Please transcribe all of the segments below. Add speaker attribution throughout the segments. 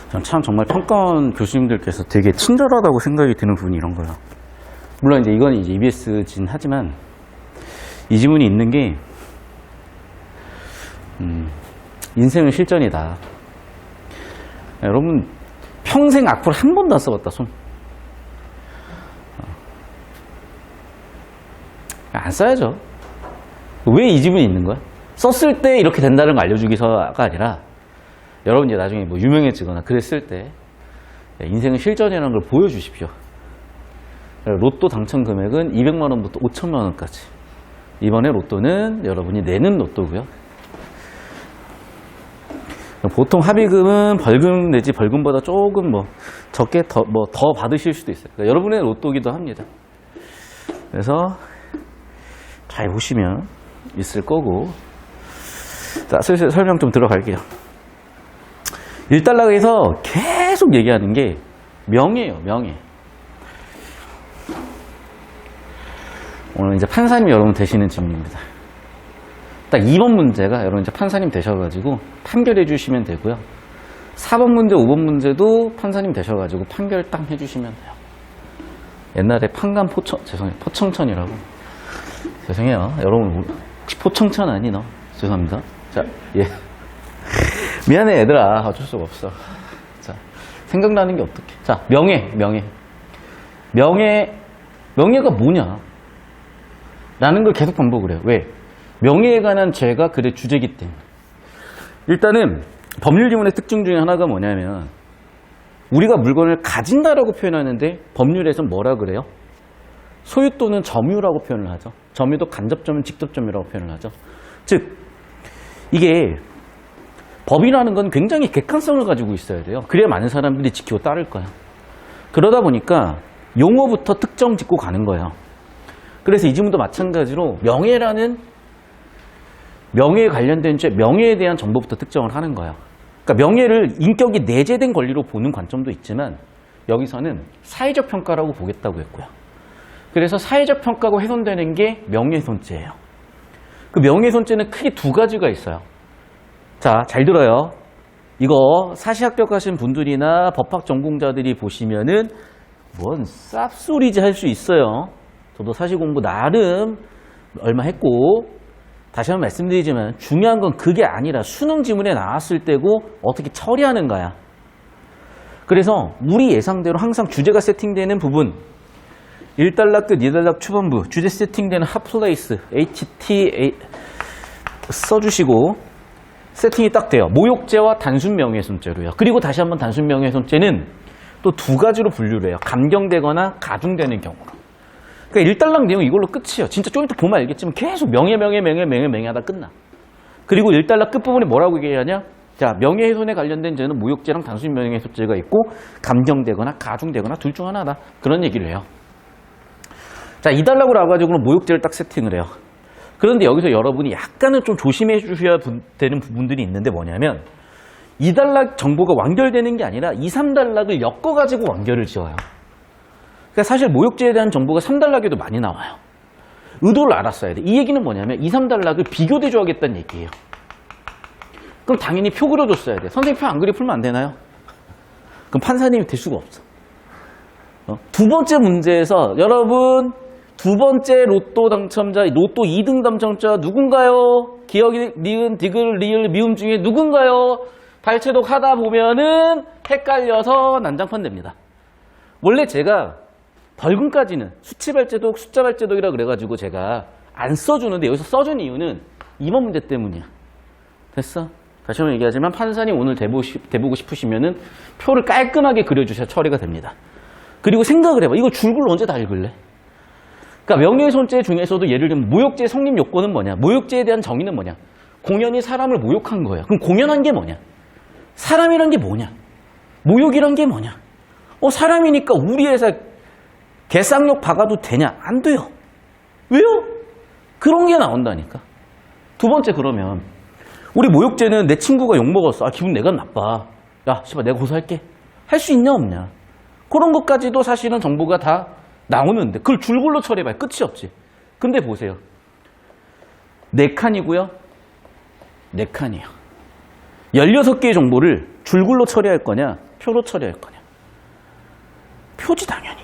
Speaker 1: 전 참 정말 평가원 교수님들께서 되게 친절하다고 생각이 드는 부분이 이런 거예요. 물론 이제 이건 이제 EBS진 하지만 이 지문이 있는 게 인생은 실전이다. 여러분 평생 악플 한 번도 안 써봤다 손. 안 써야죠. 왜 이 지문이 있는 거야? 썼을 때 이렇게 된다는 걸 알려주기가 아니라 여러분 이제 나중에 뭐 유명해지거나 그랬을 때 인생은 실전이라는 걸 보여주십시오. 로또 당첨 금액은 200만 원부터 5천만 원까지. 이번에 로또는 여러분이 내는 로또고요. 보통 합의금은 벌금 내지 벌금보다 조금 뭐 적게 더 받으실 수도 있어요. 그러니까 여러분의 로또기도 합니다. 그래서 잘 보시면 있을 거고. 자, 슬슬 설명 좀 들어갈게요. 1달러에서 계속 얘기하는 게 명예예요, 명예. 오늘 이제 판사님 여러분 되시는 질문입니다. 딱 2번 문제가 여러분 이제 판사님 되셔가지고 판결해 주시면 되고요. 4번 문제, 5번 문제도 판사님 되셔가지고 판결 딱 해주시면 돼요. 옛날에 판관 죄송해요. 포청천이라고. 죄송해요. 여러분, 혹시 포청천 아니, 너? 죄송합니다. 자, 예. 미안해, 얘들아. 어쩔 수가 없어. 자, 생각나는 게 어떡해. 자, 명예가 뭐냐? 라는 걸 계속 반복을 해요. 왜? 명예에 관한 죄가 글의 주제이기 때문에. 일단은 법률 지문의 특징 중에 하나가 뭐냐면 우리가 물건을 가진다라고 표현하는데 법률에서는 뭐라 그래요? 소유 또는 점유라고 표현을 하죠. 점유도 간접점유, 직접점유라고 표현을 하죠. 즉 이게 법이라는 건 굉장히 객관성을 가지고 있어야 돼요. 그래야 많은 사람들이 지키고 따를 거야. 그러다 보니까 용어부터 특정 짓고 가는 거예요. 그래서 이 지문도 마찬가지로 명예에 관련된 죄, 명예에 대한 정보부터 특정을 하는 거예요. 그러니까 명예를 인격이 내재된 권리로 보는 관점도 있지만 여기서는 사회적 평가라고 보겠다고 했고요. 그래서 사회적 평가가 훼손되는 게 명예훼손죄예요. 그 명예훼손죄는 크게 두 가지가 있어요. 자, 잘 들어요. 이거 사시 합격하신 분들이나 법학 전공자들이 보시면은 뭔 쌉소리지 할 수 있어요. 저도 사시 공부 나름 얼마 했고 다시 한번 말씀드리지만 중요한 건 그게 아니라 수능 지문에 나왔을 때고 어떻게 처리하는가야. 그래서 우리 예상대로 항상 주제가 세팅되는 부분 1달러 끝 2달러 초반부 주제 세팅되는 핫플레이스 HTA 써주시고 세팅이 딱 돼요. 모욕죄와 단순 명예훼손죄로요. 그리고 다시 한번 단순 명예훼손죄는 또 두 가지로 분류를 해요. 감경되거나 가중되는 경우로. 그러니까 1달러 내용 이걸로 끝이에요. 진짜 좀 이따 보면 알겠지만 계속 명예 하다 끝나. 그리고 1달러 끝부분에 뭐라고 얘기하냐? 자, 명예훼손에 관련된 죄는 모욕죄랑 단순 명예훼손죄가 있고 감경되거나 가중되거나 둘 중 하나다. 그런 얘기를 해요. 자, 2달러고 나와가지고는 모욕죄를 딱 세팅을 해요. 그런데 여기서 여러분이 약간은 좀 조심해 주셔야 되는 부분들이 있는데 뭐냐면 2달러 정보가 완결되는 게 아니라 2, 3달러를 엮어가지고 완결을 지어요. 그러니까 사실 모욕죄에 대한 정보가 3달러에도 많이 나와요. 의도를 알았어야 돼. 이 얘기는 뭐냐면 2, 3달러를 비교대 줘야겠다는 얘기예요. 그럼 당연히 표 그려줬어야 돼. 선생님 표 안 그려 풀면 안 되나요? 그럼 판사님이 될 수가 없어. 두 번째 문제에서 여러분 두 번째 로또 당첨자, 로또 2등 당첨자 누군가요? 기억이 니은, 디귿, 리을, 미음 중에 누군가요? 발췌독 하다 보면은 헷갈려서 난장판 됩니다. 원래 제가 벌금까지는 수치 발췌독, 숫자 발췌독이라 그래가지고 제가 안 써주는데 여기서 써준 이유는 이번 문제 때문이야. 됐어? 다시 한번 얘기하지만 판사님 오늘 대보고 싶으시면은 표를 깔끔하게 그려주셔야 처리가 됩니다. 그리고 생각을 해봐. 이거 줄글로 언제 다 읽을래? 그러니까 명예훼손죄 중에서도 예를 들면 모욕죄 성립 요건은 뭐냐? 모욕죄에 대한 정의는 뭐냐? 공연히 사람을 모욕한 거예요. 그럼 공연한 게 뭐냐? 사람이란 게 뭐냐? 모욕이란 게 뭐냐? 사람이니까 우리 회사 개쌍욕 박아도 되냐? 안 돼요. 왜요? 그런 게 나온다니까. 두 번째 그러면 우리 모욕죄는 내 친구가 욕먹었어. 기분 내가 나빠. 야, 씨발 내가 고소할게. 할 수 있냐 없냐? 그런 것까지도 사실은 정보가 다 나오는데 그걸 줄글로 처리해봐야 끝이 없지. 근데 보세요. 4칸이고요. 4칸이에요. 16개의 정보를 줄글로 처리할 거냐 표로 처리할 거냐? 표지 당연히.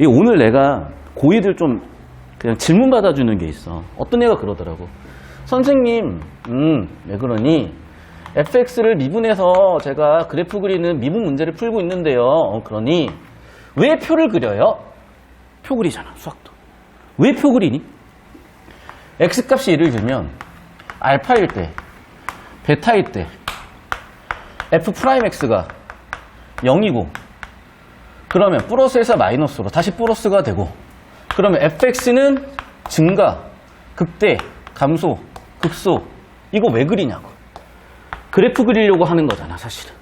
Speaker 1: 오늘 내가 고이들 좀 그냥 질문 받아주는 게 있어. 어떤 애가 그러더라고. 선생님, 왜 그러니? fx를 미분해서 제가 그래프 그리는 미분 문제를 풀고 있는데요. 그러니 왜 표를 그려요? 표 그리잖아, 수학도. 왜 표 그리니? x값이 예를 들면 알파일 때, 베타일 때 f'x가 0이고 그러면 플러스에서 마이너스로 다시 플러스가 되고 그러면 fx는 증가, 극대, 감소, 급소 이거 왜 그리냐고. 그래프 그리려고 하는 거잖아 사실은.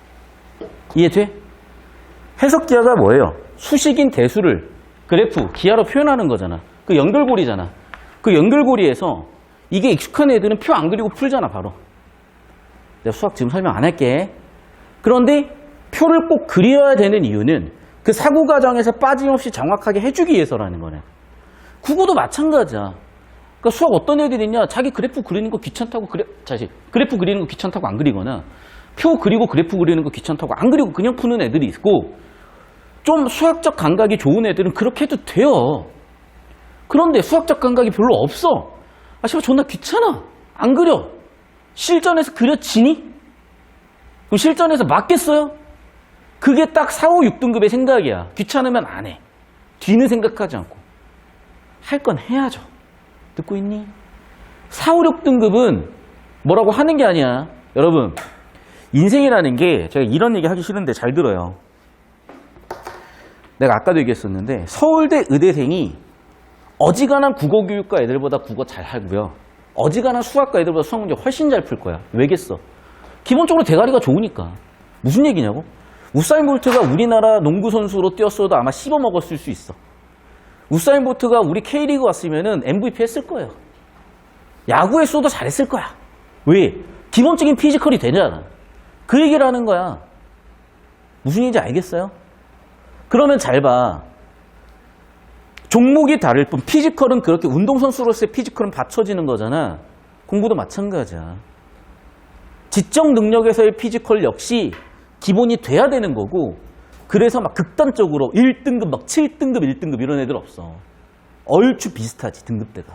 Speaker 1: 이해돼? 해석기하가 뭐예요? 수식인 대수를 그래프, 기하로 표현하는 거잖아. 그 연결고리잖아. 그 연결고리에서 이게 익숙한 애들은 표 안 그리고 풀잖아 바로. 내가 수학 지금 설명 안 할게. 그런데 표를 꼭 그려야 되는 이유는 그 사고 과정에서 빠짐없이 정확하게 해주기 위해서라는 거네. 국어도 마찬가지야. 그러니까 수학 어떤 애들이 있냐? 자기 그래프 그리는 거 귀찮다고 그래프 그리는 거 귀찮다고 안 그리거나 표 그리고 그래프 그리는 거 귀찮다고 안 그리고 그냥 푸는 애들이 있고 좀 수학적 감각이 좋은 애들은 그렇게 해도 돼요. 그런데 수학적 감각이 별로 없어. 아, 씨발 존나 귀찮아. 안 그려. 실전에서 그려지니? 그럼 실전에서 맞겠어요? 그게 딱 4, 5, 6등급의 생각이야. 귀찮으면 안 해. 뒤는 생각하지 않고. 할 건 해야죠. 듣고 있니? 4, 5, 6등급은 뭐라고 하는 게 아니야. 여러분, 인생이라는 게 제가 이런 얘기 하기 싫은데 잘 들어요. 내가 아까도 얘기했었는데 서울대 의대생이 어지간한 국어교육과 애들보다 국어 잘 하고요. 어지간한 수학과 애들보다 수학 문제 훨씬 잘 풀 거야. 왜겠어? 기본적으로 대가리가 좋으니까. 무슨 얘기냐고? 우사인 볼트가 우리나라 농구 선수로 뛰었어도 아마 씹어먹었을 수 있어. 우사인 볼트가 우리 K리그 왔으면은 MVP 했을 거예요. 야구했어도 잘했을 거야. 왜? 기본적인 피지컬이 되잖아. 그 얘기를 하는 거야. 무슨 얘기인지 알겠어요? 그러면 잘 봐. 종목이 다를 뿐 피지컬은 그렇게 운동선수로서의 피지컬은 받쳐지는 거잖아. 공부도 마찬가지야. 지적 능력에서의 피지컬 역시 기본이 돼야 되는 거고 그래서 막 극단적으로 1등급 막 7등급 1등급 이런 애들 없어. 얼추 비슷하지 등급대가.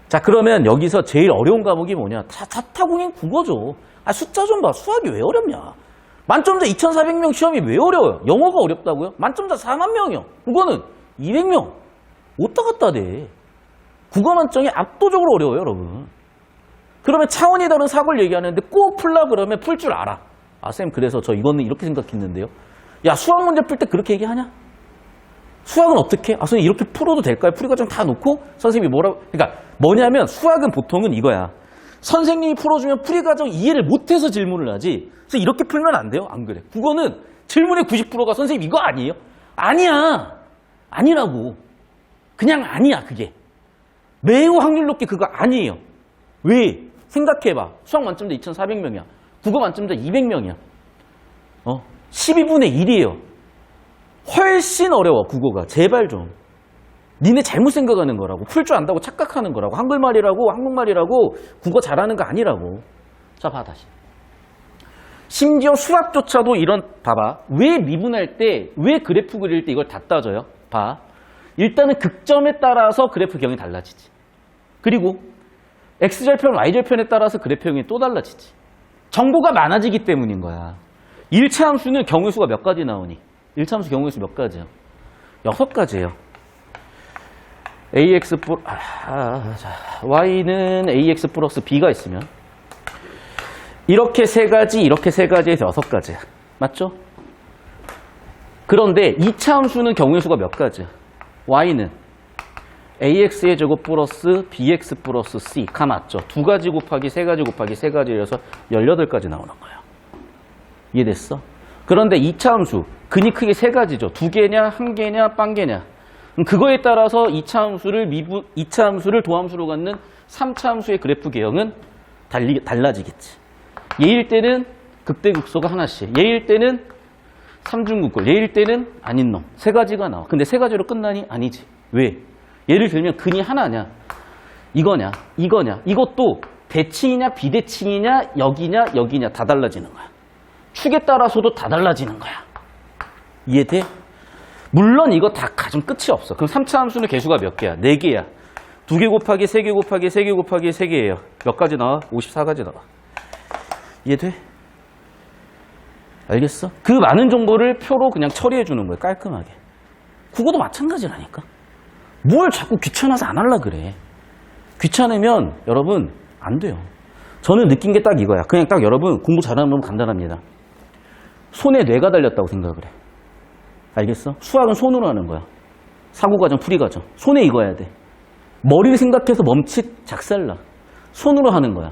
Speaker 1: 자 그러면 여기서 제일 어려운 과목이 뭐냐. 자타공인 국어죠. 아 숫자 좀 봐. 수학이 왜 어렵냐. 만점자 2,400명 시험이 왜 어려워요? 영어가 어렵다고요? 만점자 4만 명이요. 국어는 200명. 왔다 갔다 돼. 국어 만점이 압도적으로 어려워요 여러분. 그러면 차원이 다른 사고를 얘기하는데 꼭 풀라 그러면 풀 줄 알아. 아 쌤 그래서 저 이거는 이렇게 생각했는데요. 야 수학 문제 풀 때 그렇게 얘기하냐? 수학은 어떻게? 아 선생님 이렇게 풀어도 될까요? 풀이 과정 다 놓고 선생님이 뭐라고. 그러니까 뭐냐면 수학은 보통은 이거야. 선생님이 풀어주면 풀이 과정 이해를 못해서 질문을 하지. 그래서 이렇게 풀면 안 돼요? 안 그래. 국어는 질문의 90%가 선생님 이거 아니에요? 아니야. 아니라고. 그냥 아니야 그게. 매우 확률 높게 그거 아니에요. 왜? 생각해봐. 수학 만점자 2,400명이야. 국어 만점자 200명이야. 12분의 1이에요. 훨씬 어려워 국어가. 제발 좀. 니네 잘못 생각하는 거라고. 풀 줄 안다고 착각하는 거라고. 한글말이라고 한국말이라고 국어 잘하는 거 아니라고. 자 봐 다시. 심지어 수학조차도 이런 봐봐. 왜 미분할 때 왜 그래프 그릴 때 이걸 다 따져요? 봐. 일단은 극점에 따라서 그래프형이 달라지지. 그리고 X절편, Y절편에 따라서 그래프형이 또 달라지지. 정보가 많아지기 때문인 거야. 1차 함수는 경우수가 몇 가지 나오니? 1차 함수 경우수 몇 가지요? 6가지예요. Y는 AX 플러스 B가 있으면 이렇게 3가지, 이렇게 3가지에서 6가지야. 맞죠? 그런데 2차 함수는 경우의 수가 몇 가지야? Y는 AX의 제곱 플러스 BX 플러스 C 가 맞죠? 2가지 곱하기 3가지 곱하기 3가지여서 18가지 나오는 거야. 이해됐어? 그런데 2차 함수, 근이 크게 3가지죠. 2개냐, 1개냐, 빵개냐. 그거에 따라서 2차 함수를 도함수로 갖는 3차 함수의 그래프 개형은 달라지겠지. 얘일 때는 극대극소가 하나씩, 얘일 때는 삼중극골, 얘일 때는 아닌 놈. 3가지가 나와. 근데 3가지로 끝나니? 아니지. 왜? 예를 들면 근이 하나냐, 이거냐, 이거냐. 이것도 대칭이냐, 비대칭이냐, 여기냐, 여기냐 다 달라지는 거야. 축에 따라서도 다 달라지는 거야. 이해돼? 물론 이거 다 가정 끝이 없어. 그럼 3차 함수는 개수가 몇 개야? 4개야. 2개 곱하기 3개 곱하기 3개 곱하기 3개예요. 몇 가지 나와? 54가지 나와. 이해돼? 알겠어? 그 많은 정보를 표로 그냥 처리해 주는 거예요. 깔끔하게. 국어도 마찬가지라니까. 뭘 자꾸 귀찮아서 안 하려 그래. 귀찮으면 여러분 안 돼요. 저는 느낀 게 딱 이거야. 그냥 딱 여러분 공부 잘하는 건 간단합니다. 손에 뇌가 달렸다고 생각을 해. 알겠어? 수학은 손으로 하는 거야. 사고과정, 풀이과정. 손에 익어야 돼. 머리를 생각해서 멈칫 작살나. 손으로 하는 거야.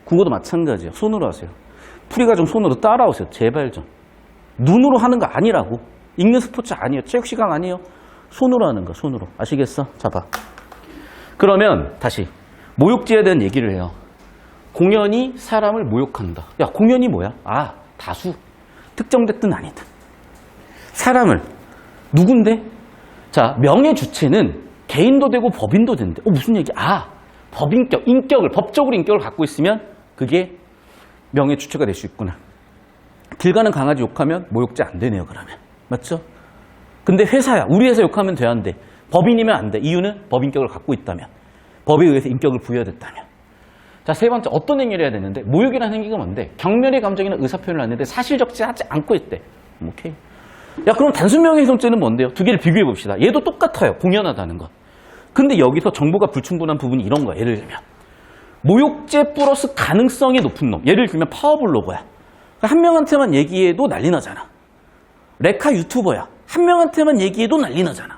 Speaker 1: 국어도 마찬가지야. 손으로 하세요. 풀이과정 손으로 따라오세요. 제발 좀. 눈으로 하는 거 아니라고. 읽는 스포츠 아니에요. 체육시간 아니에요. 손으로 하는 거야. 손으로. 아시겠어? 자, 봐. 그러면 다시 모욕죄에 대한 얘기를 해요. 공연이 사람을 모욕한다. 야, 공연이 뭐야? 아, 다수. 특정됐든 아니든. 사람을. 누군데? 자, 명예 주체는 개인도 되고 법인도 된대. 무슨 얘기? 아, 법인격, 인격을, 법적으로 인격을 갖고 있으면 그게 명예 주체가 될 수 있구나. 길 가는 강아지 욕하면 모욕죄 안 되네요, 그러면. 맞죠? 근데 회사야. 우리 회사 욕하면 돼, 안 돼? 법인이면 안 돼. 이유는 법인격을 갖고 있다면. 법에 의해서 인격을 부여됐다면. 자, 세 번째, 어떤 행위를 해야 되는데? 모욕이라는 행위가 뭔데? 경멸의 감정이나 의사표현을 하는데 사실적시하지 않고 있대. 오케이. 야, 그럼 단순 명예훼손죄는 뭔데요? 두 개를 비교해 봅시다. 얘도 똑같아요. 공연하다는 거. 근데 여기서 정보가 불충분한 부분이 이런 거야. 예를 들면 모욕죄 플러스 가능성이 높은 놈. 예를 들면 파워블로거야. 한 명한테만 얘기해도 난리 나잖아. 레카 유튜버야. 한 명한테만 얘기해도 난리 나잖아.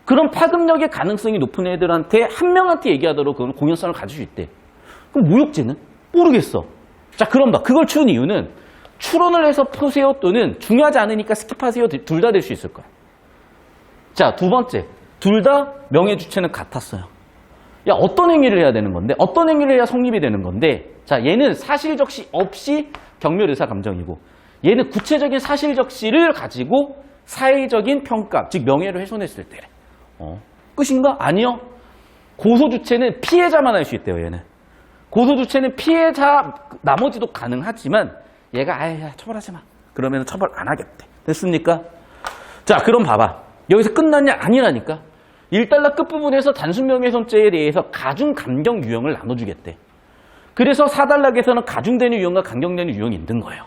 Speaker 1: 그런 파급력의 가능성이 높은 애들한테 한 명한테 얘기하도록 그런 공연성을 가질 수 있대. 그럼 모욕죄는? 모르겠어. 자, 그럼 봐. 그걸 추는 이유는 추론을 해서 푸세요 또는 중요하지 않으니까 스킵하세요. 둘 다 될 수 있을 거야. 자, 두 번째. 둘 다 명예 주체는 같았어요. 야, 어떤 행위를 해야 되는 건데? 어떤 행위를 해야 성립이 되는 건데? 자, 얘는 사실적시 없이 경멸 의사 감정이고 얘는 구체적인 사실적시를 가지고 사회적인 평가, 즉 명예를 훼손했을 때. 끝인가? 아니요. 고소 주체는 피해자만 할 수 있대요, 얘는. 고소 주체는 피해자 나머지도 가능하지만 얘가 아예 처벌하지 마. 그러면 처벌 안 하겠대. 됐습니까? 자, 그럼 봐봐. 여기서 끝났냐? 아니라니까. 1달러 끝부분에서 단순 명예훼손죄에 대해서 가중 감경 유형을 나눠주겠대. 그래서 4달러에서는 가중되는 유형과 감경되는 유형이 있는 거예요.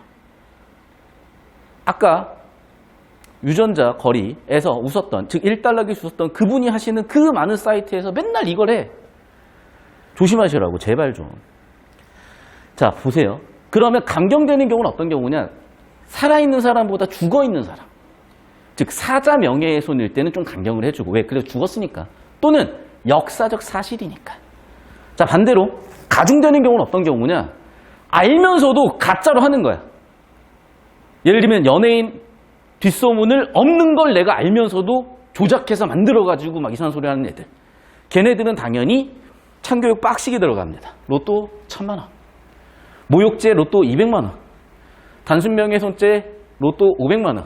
Speaker 1: 아까 유전자 거리에서 웃었던, 즉 1달러에 웃었던 그분이 하시는 그 많은 사이트에서 맨날 이걸 해. 조심하시라고, 제발 좀. 자, 보세요. 그러면 감경되는 경우는 어떤 경우냐? 살아있는 사람보다 죽어있는 사람. 즉 사자 명예훼손일 때는 좀 감경을 해주고. 왜? 그래서 죽었으니까. 또는 역사적 사실이니까. 자, 반대로 가중되는 경우는 어떤 경우냐? 알면서도 가짜로 하는 거야. 예를 들면 연예인 뒷소문을 없는 걸 내가 알면서도 조작해서 만들어가지고 막 이상한 소리 하는 애들. 걔네들은 당연히 참교육 빡시게 들어갑니다. 로또 1000만 원. 모욕죄 로또 200만 원. 단순 명예훼손죄 로또 500만 원.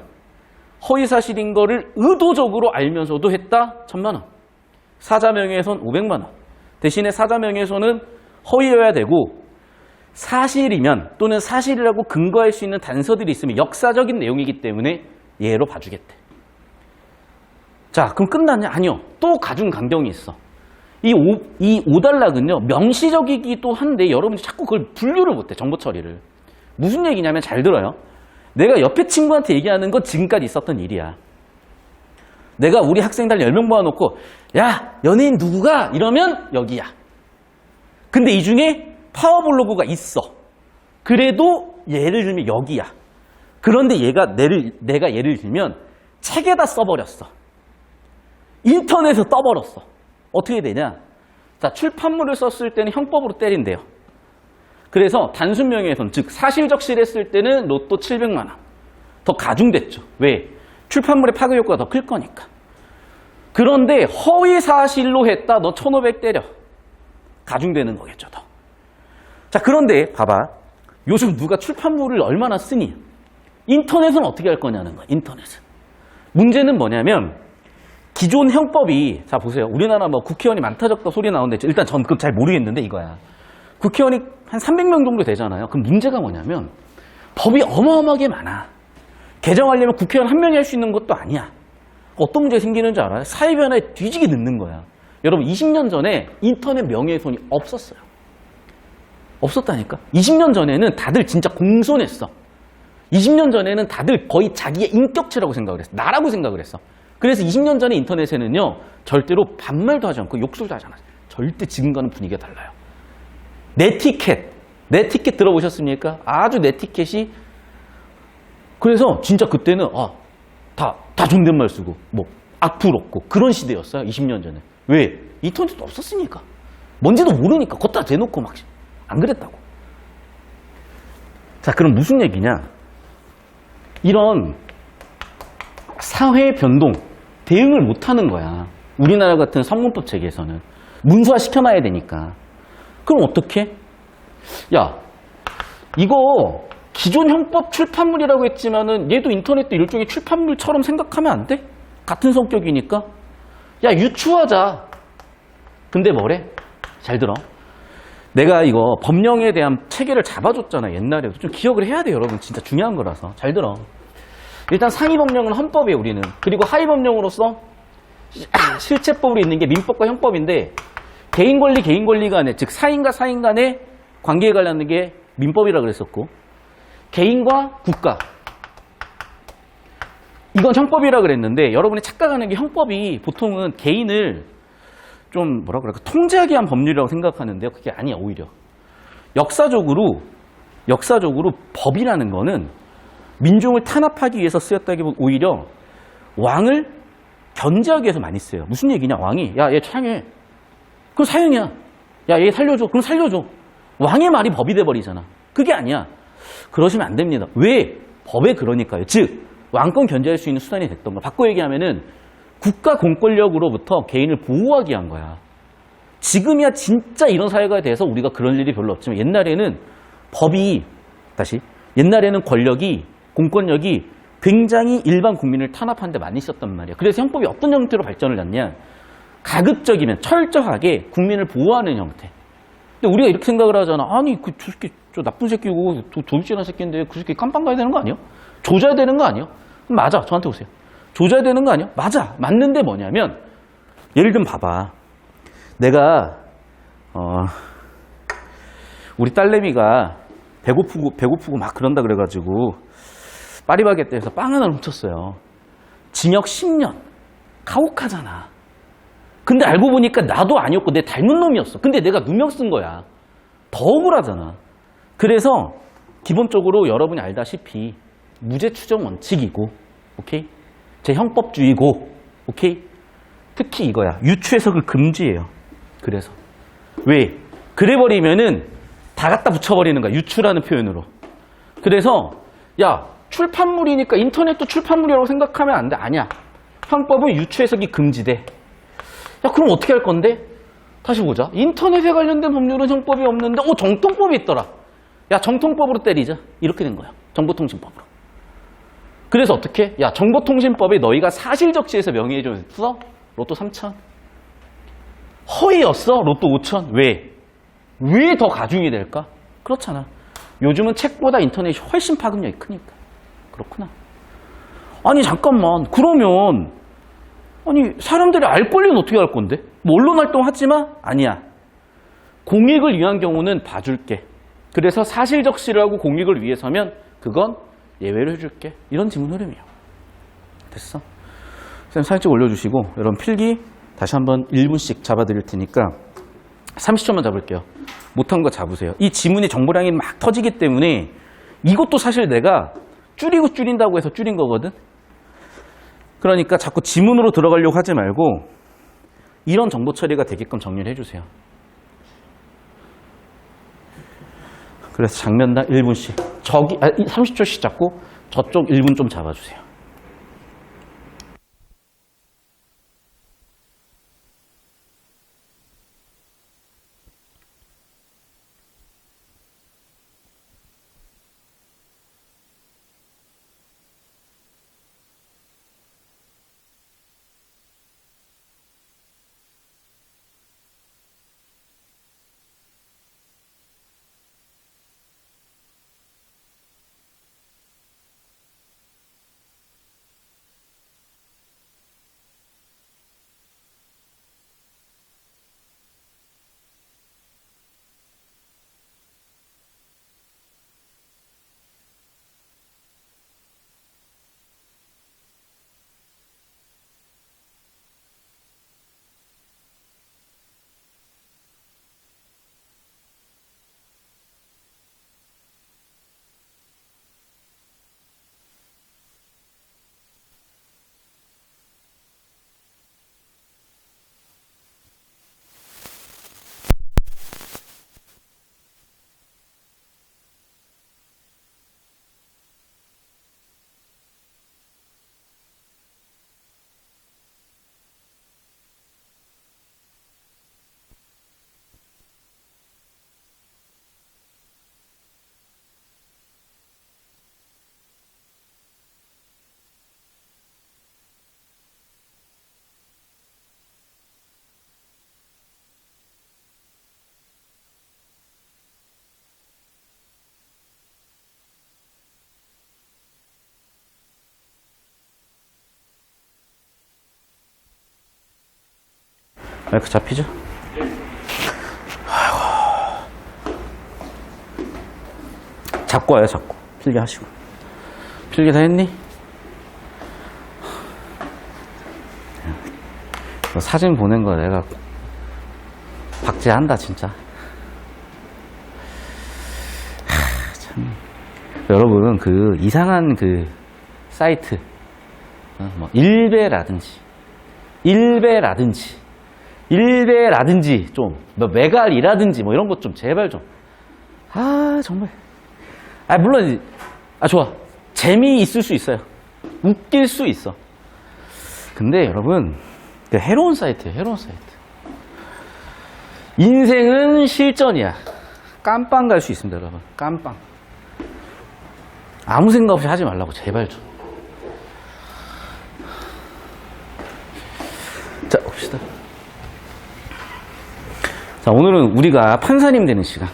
Speaker 1: 허위사실인 거를 의도적으로 알면서도 했다 1000만 원. 사자 명예훼손 500만 원. 대신에 사자 명예훼손은 허위여야 되고 사실이면 또는 사실이라고 근거할 수 있는 단서들이 있으면 역사적인 내용이기 때문에 예로 봐주겠대. 자, 그럼 끝났냐? 아니요. 또 가중 감경이 있어. 이 5달락은요 명시적이기도 한데 여러분이 자꾸 그걸 분류를 못해. 정보 처리를. 무슨 얘기냐면 잘 들어요. 내가 옆에 친구한테 얘기하는 건 지금까지 있었던 일이야. 내가 우리 학생들 10명 모아놓고 야, 연예인 누구가? 이러면 여기야. 근데 이 중에 파워블로그가 있어. 그래도 예를 들면 여기야. 그런데 내가 예를 들면 책에다 써버렸어. 인터넷에 떠버렸어. 어떻게 되냐? 자, 출판물을 썼을 때는 형법으로 때린대요. 그래서 단순 명예훼손, 즉 사실적시했을 때는 로또 700만 원. 더 가중됐죠. 왜? 출판물의 파급 효과가 더 클 거니까. 그런데 허위 사실로 했다. 너 1500 때려. 가중되는 거겠죠, 더. 자, 그런데 봐봐. 요즘 누가 출판물을 얼마나 쓰니? 인터넷은 어떻게 할 거냐는 거야, 인터넷은. 문제는 뭐냐면 기존 형법이, 자 보세요. 우리나라 뭐 국회의원이 많다 적다 소리 나오는데 일단 전 그거 잘 모르겠는데 이거야. 국회의원이 한 300명 정도 되잖아요. 그럼 문제가 뭐냐면 법이 어마어마하게 많아. 개정하려면 국회의원 한 명이 할 수 있는 것도 아니야. 어떤 문제가 생기는 줄 알아요? 사회 변화에 뒤지게 늦는 거야. 여러분 20년 전에 인터넷 명예훼손이 없었어요. 없었다니까. 20년 전에는 다들 진짜 공손했어. 20년 전에는 다들 거의 자기의 인격체라고 생각을 했어. 나라고 생각을 했어. 그래서 20년 전에 인터넷에는요, 절대로 반말도 하지 않고 욕설도 하지 않아요. 절대 지금과는 분위기가 달라요. 내 티켓 들어보셨습니까? 아주 내 티켓이. 그래서 진짜 그때는 다 존댓말 쓰고 뭐 악플 없고 그런 시대였어요. 20년 전에. 왜? 인터넷도 없었으니까. 뭔지도 모르니까 걷다 대놓고 막 안 그랬다고. 자, 그럼 무슨 얘기냐? 이런 사회 변동 대응을 못하는 거야. 우리나라 같은 성문법 체계에서는 문서화 시켜놔야 되니까. 그럼 어떻게? 야, 이거 기존 형법 출판물이라고 했지만은 얘도 인터넷도 일종의 출판물처럼 생각하면 안 돼? 같은 성격이니까. 야, 유추하자. 근데 뭐래? 잘 들어. 내가 이거 법령에 대한 체계를 잡아줬잖아, 옛날에도. 좀 기억을 해야 돼, 여러분. 진짜 중요한 거라서. 잘 들어. 일단 상위 법령은 헌법에 우리는. 그리고 하위 법령으로서 실체법으로 있는 게 민법과 형법인데, 개인 권리 간에, 즉 사인과 사인 간의 관계에 관련된 게 민법이라 그랬었고, 개인과 국가, 이건 형법이라 그랬는데, 여러분이 착각하는 게 형법이 보통은 개인을 좀 뭐라 그럴까, 통제하기 위한 법률이라고 생각하는데요. 그게 아니야. 오히려 역사적으로 법이라는 거는 민중을 탄압하기 위해서 쓰였다기보다 오히려 왕을 견제하기 위해서 많이 써요. 무슨 얘기냐? 왕이 야, 얘 창해. 그럼 사형이야. 야, 얘 살려줘. 그럼 살려줘. 왕의 말이 법이 돼버리잖아. 그게 아니야. 그러시면 안 됩니다. 왜? 법에 그러니까요. 즉 왕권 견제할 수 있는 수단이 됐던 거. 바꿔 얘기하면은 국가 공권력으로부터 개인을 보호하기 위한 거야. 지금이야 진짜 이런 사회가 돼서 우리가 그런 일이 별로 없지만 옛날에는 옛날에는 권력이, 공권력이 굉장히 일반 국민을 탄압하는 데 많이 있었단 말이야. 그래서 형법이 어떤 형태로 발전을 했냐? 가급적이면 철저하게 국민을 보호하는 형태. 근데 우리가 이렇게 생각을 하잖아. 아니, 저 새끼, 저 나쁜 새끼고 도둑질한 새끼인데 그 새끼 깜빵 가야 되는 거 아니야? 조져야 되는 거 아니야? 맞아. 저한테 오세요. 조져야 되는 거 아니야? 맞아. 맞는데 뭐냐면, 예를 들면 봐봐. 내가 우리 딸내미가 배고프고 막 그런다 그래가지고 파리바게뜨에서 빵 하나를 훔쳤어요. 징역 10년. 가혹하잖아. 근데 알고 보니까 나도 아니었고 내 닮은 놈이었어. 근데 내가 누명 쓴 거야. 더 억울하잖아. 그래서 기본적으로 여러분이 알다시피 무죄 추정 원칙이고, 오케이? 제 형법주의고, 오케이? 특히 이거야. 유추해석을 금지해요. 그래서 왜? 그래버리면은 다 갖다 붙여버리는 거야. 유추라는 표현으로. 그래서 야, 출판물이니까 인터넷도 출판물이라고 생각하면 안 돼. 아니야. 형법은 유추해석이 금지돼. 야, 그럼 어떻게 할 건데? 다시 보자. 인터넷에 관련된 법률은 형법이 없는데 정통법이 있더라. 야, 정통법으로 때리자. 이렇게 된 거야. 정보통신법으로. 그래서 어떻게? 야, 정보통신법에 너희가 사실적시해서 명예훼손했어? 로또 3천. 허위였어? 로또 5천. 왜? 왜 더 가중이 될까? 그렇잖아. 요즘은 책보다 인터넷이 훨씬 파급력이 크니까. 그렇구나. 아니, 잠깐만. 그러면 아니, 사람들이 알 권리는 어떻게 할 건데? 뭐 언론 활동하지마? 아니야. 공익을 위한 경우는 봐줄게. 그래서 사실적시를 하고 공익을 위해서면 그건 예외로 해줄게. 이런 지문 흐름이에요. 됐어? 선생님 사진 찍어 올려주시고 여러분 필기 다시 한번 1분씩 잡아드릴 테니까 30초만 잡을게요. 못한 거 잡으세요. 이 지문의 정보량이 막 터지기 때문에 이것도 사실 내가 줄인다고 해서 줄인 거거든. 그러니까 자꾸 지문으로 들어가려고 하지 말고 이런 정보 처리가 되게끔 정리를 해주세요. 그래서 장면당 1분씩 30초씩 잡고 저쪽 1분 좀 잡아주세요. 마이크 잡히죠? 아이고. 잡고 와요, 잡고. 필기 하시고. 필기 다 했니? 사진 보낸 거 내가 박제한다, 진짜. 참. 여러분, 그 이상한 그 사이트, 뭐 일베라든지 좀, 뭐 메갈이라든지 뭐 이런 것 좀 제발 좀. 정말. 물론, 좋아. 재미있을 수 있어요. 웃길 수 있어. 근데 여러분, 해로운 사이트예요, 해로운 사이트. 인생은 실전이야. 깜빵 갈 수 있습니다, 여러분. 깜빵. 아무 생각 없이 하지 말라고, 제발 좀. 자, 봅시다. 자, 오늘은 우리가 판사님 되는 시간.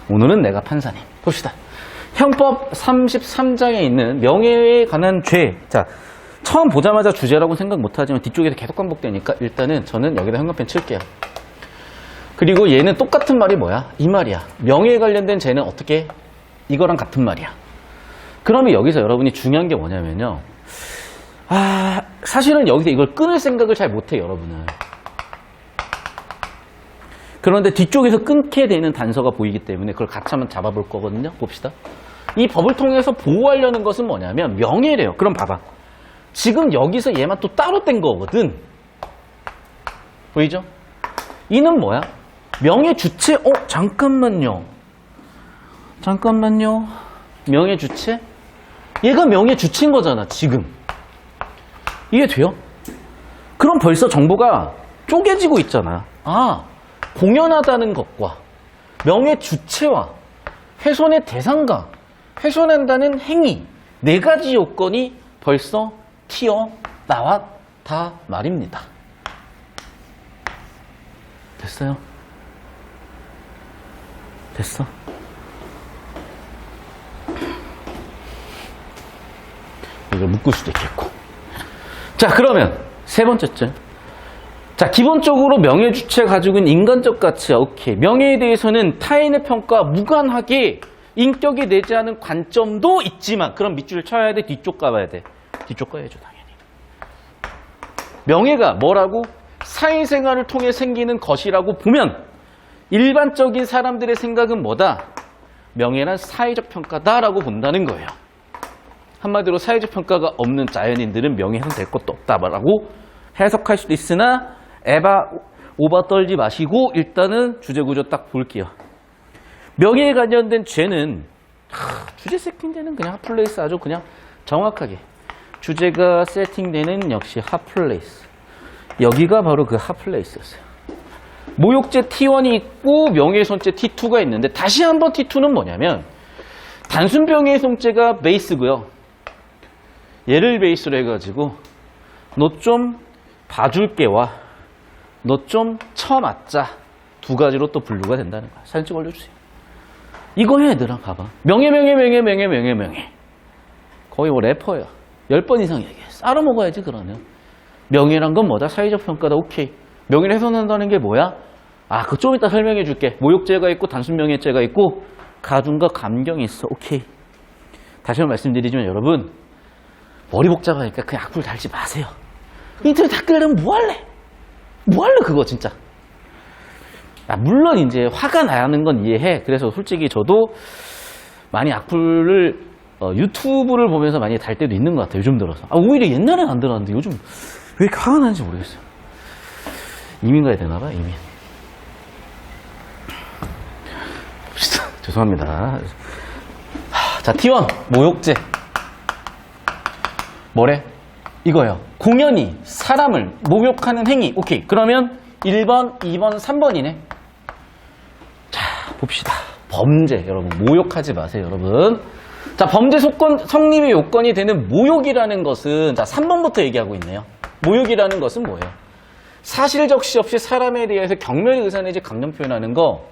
Speaker 1: 오늘은 내가 판사님. 봅시다. 형법 33장에 있는 명예에 관한 죄. 자, 처음 보자마자 주제라고 생각 못하지만 뒤쪽에서 계속 반복되니까 일단은 저는 여기다 형광펜 칠게요. 그리고 얘는 똑같은 말이 뭐야? 이 말이야. 명예에 관련된 죄는 어떻게? 이거랑 같은 말이야. 그러면 여기서 여러분이 중요한 게 뭐냐면요. 사실은 여기서 이걸 끊을 생각을 잘 못해, 여러분은. 그런데 뒤쪽에서 끊게 되는 단서가 보이기 때문에 그걸 같이 한번 잡아볼 거거든요. 봅시다. 이 법을 통해서 보호하려는 것은 뭐냐면 명예래요. 그럼 봐봐. 지금 여기서 얘만 또 따로 뗀 거거든. 보이죠? 이는 뭐야? 명예 주체? 잠깐만요. 명예 주체? 얘가 명예 주체인 거잖아, 지금. 이해돼요? 그럼 벌써 정보가 쪼개지고 있잖아. 공연하다는 것과 명예 주체와 훼손의 대상과 훼손한다는 행위, 네 가지 요건이 벌써 튀어나왔다 말입니다. 됐어요? 됐어? 이걸 묶을 수도 있겠고. 자, 그러면 세 번째째. 자, 기본적으로 명예 주체가 가지고 있는 인간적 가치야. 오케이. 명예에 대해서는 타인의 평가와 무관하게 인격이 내지 않은 관점도 있지만, 그럼 밑줄을 쳐야 돼? 뒤쪽 가봐야 돼? 뒤쪽 가야죠, 당연히. 명예가 뭐라고? 사회생활을 통해 생기는 것이라고 보면 일반적인 사람들의 생각은 뭐다? 명예란 사회적 평가다라고 본다는 거예요. 한마디로 사회적 평가가 없는 자연인들은 명예훼손 될 것도 없다라고 해석할 수도 있으나 오바 떨지 마시고 일단은 주제 구조 딱 볼게요. 명예에 관련된 죄는 주제 세팅되는 그냥 핫플레이스 아주 그냥 정확하게 주제가 세팅되는 역시 핫플레이스. 여기가 바로 그 핫플레이스였어요. 모욕죄 T1이 있고 명예훼손죄 T2가 있는데 다시 한번 T2는 뭐냐면 단순 명예훼손죄가 베이스고요. 얘를 베이스로 해가지고 너 좀 봐줄게와 너 좀 쳐맞자 두 가지로 또 분류가 된다는 거야. 사진 찍어 올려주세요. 이거 해, 얘들아. 봐봐. 명예. 거의 뭐 래퍼야. 10번 이상 얘기해. 쌀어 먹어야지, 그러면. 명예란 건 뭐다? 사회적 평가다. 오케이. 명예를 훼손한다는 게 뭐야? 그거 좀 이따 설명해 줄게. 모욕죄가 있고 단순 명예죄가 있고 가중과 감경이 있어. 오케이. 다시 한번 말씀드리지만 여러분, 머리 복잡하니까 그냥 악플 달지 마세요. 인터넷 댓글은 뭐 할래? 그거 진짜. 물론 이제 화가 나는 건 이해해. 그래서 솔직히 저도 많이 악플을 유튜브를 보면서 많이 달 때도 있는 것 같아요. 요즘 들어서. 오히려 옛날엔 안 들었는데 요즘 왜 이렇게 화가 나는지 모르겠어요. 이민 가야 되나 봐, 이민. 죄송합니다. 자, T1 모욕죄. 뭐래? 이거요. 공연히 사람을 모욕하는 행위. 오케이. 그러면 1번, 2번, 3번이네. 자, 봅시다. 범죄. 여러분, 모욕하지 마세요, 여러분. 자, 범죄 성립의 요건이 되는 모욕이라는 것은, 자, 3번부터 얘기하고 있네요. 모욕이라는 것은 뭐예요? 사실 적시 없이 사람에 대해서 경멸 의사 내지 감정 표현하는 거.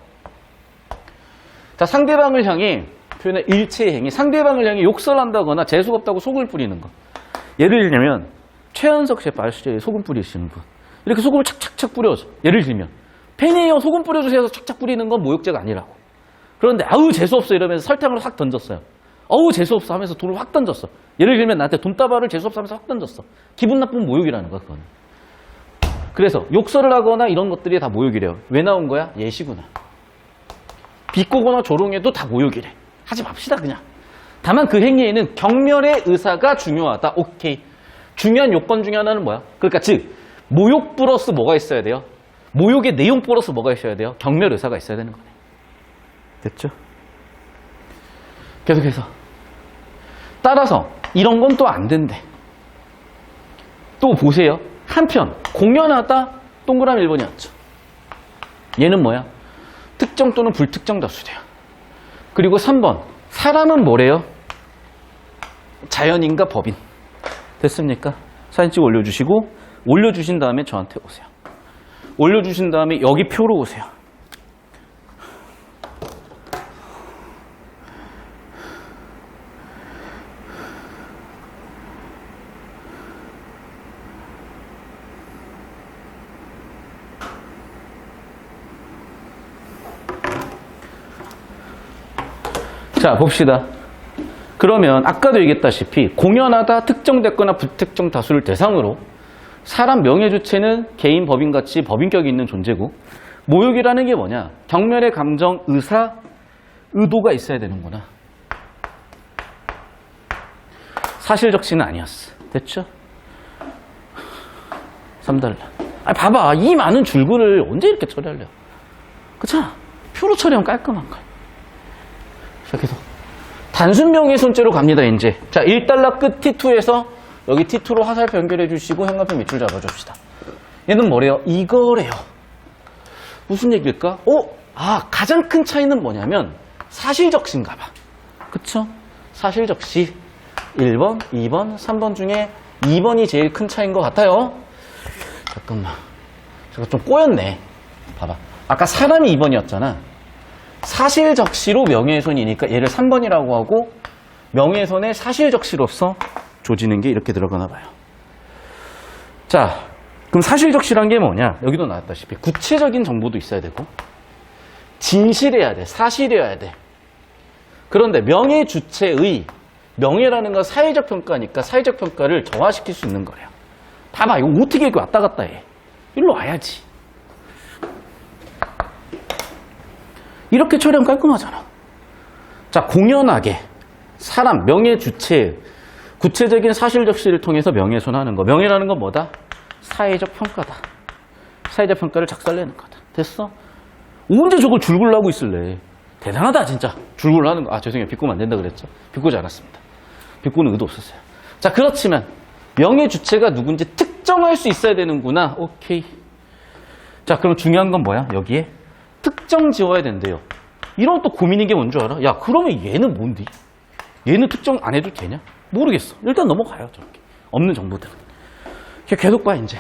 Speaker 1: 자, 상대방을 향해 표현한 일체의 행위. 상대방을 향해 욕설한다거나 재수가 없다고 속을 뿌리는 거. 예를 들면 최현석 셰프 아시죠? 소금 뿌리시는 분. 이렇게 소금을 착착착 뿌려줘. 예를 들면 팬이에요 소금 뿌려주세요 해서 착착 뿌리는 건 모욕죄가 아니라고. 그런데 아우 재수없어 이러면서 설탕을 확 던졌어요. 어우 재수없어 하면서 돈을 확 던졌어. 예를 들면 나한테 돈다발을 재수없어 하면서 확 던졌어. 기분 나쁜 모욕이라는 거야 그건. 그래서 욕설을 하거나 이런 것들이 다 모욕이래요. 왜 나온 거야? 예시구나. 비꼬거나 조롱해도 다 모욕이래. 하지 맙시다 그냥. 다만 그 행위에는 경멸의 의사가 중요하다. 오케이. 중요한 요건 중에 하나는 뭐야? 그러니까 즉 모욕 플러스 뭐가 있어야 돼요? 모욕의 내용 플러스 뭐가 있어야 돼요? 경멸 의사가 있어야 되는 거네. 됐죠? 계속해서 따라서 이런 건 또 안 된대. 또 보세요. 한편 공연하다 동그라미 1번이었죠. 얘는 뭐야? 특정 또는 불특정 다수래요. 그리고 3번 사람은 뭐래요? 자연인과 법인. 됐습니까? 사진 찍어 올려주시고 올려주신 다음에 저한테 오세요. 올려주신 다음에 여기 표로 오세요. 자, 봅시다. 그러면 아까도 얘기했다시피 공연하다 특정됐거나 불특정 다수를 대상으로 사람 명예 주체는 개인 법인같이 법인격이 있는 존재고 모욕이라는 게 뭐냐? 경멸의 감정, 의사, 의도가 있어야 되는구나. 사실적시는 아니었어. 됐죠? 3달러. 아, 봐봐. 이 많은 줄글을 언제 이렇게 처리하려? 그렇잖아. 표로 처리하면 깔끔한 거야. 자, 계속. 단순 명예훼손죄로 갑니다, 이제. 자, 1달러 끝 T2에서 여기 T2로 화살표 연결해 주시고 현관표 밑줄 잡아줍시다. 얘는 뭐래요? 이거래요. 무슨 얘기일까? 가장 큰 차이는 뭐냐면 사실적시인가 봐. 그쵸? 사실적시 1번, 2번, 3번 중에 2번이 제일 큰 차이인 것 같아요. 잠깐만. 제가 좀 꼬였네. 봐봐. 아까 사람이 2번이었잖아. 사실적시로 명예훼손이니까 얘를 3번이라고 하고 명예훼손의 사실적시로서 조지는 게 이렇게 들어가나 봐요. 자, 그럼 사실적시란 게 뭐냐? 여기도 나왔다시피 구체적인 정보도 있어야 되고 진실해야 돼. 사실이어야 돼. 그런데 명예 주체의 명예라는 건 사회적 평가니까 사회적 평가를 정화시킬 수 있는 거래요. 봐봐. 이거 어떻게 이렇게 왔다 갔다 해. 일로 와야지. 이렇게 처리하면 깔끔하잖아. 자, 공연하게 사람, 명예 주체, 구체적인 사실적시를 통해서 명예훼손하는 거. 명예라는 건 뭐다? 사회적 평가다. 사회적 평가를 작살내는 거다. 됐어? 언제 저걸 줄글로 하고 있을래? 대단하다 진짜. 줄글로 하는 거. 아, 죄송해요. 비꼬면 안 된다 그랬죠? 비꼬지 않았습니다. 비꼬는 의도 없었어요. 자, 그렇지만 명예 주체가 누군지 특정할 수 있어야 되는구나. 오케이. 자, 그럼 중요한 건 뭐야? 여기에 특정 지어야 된대요. 이런 또 고민인 게 뭔 줄 알아? 야, 그러면 얘는 뭔데? 얘는 특정 안 해도 되냐? 모르겠어. 일단 넘어가요. 저렇게. 없는 정보들은. 계속 봐, 이제.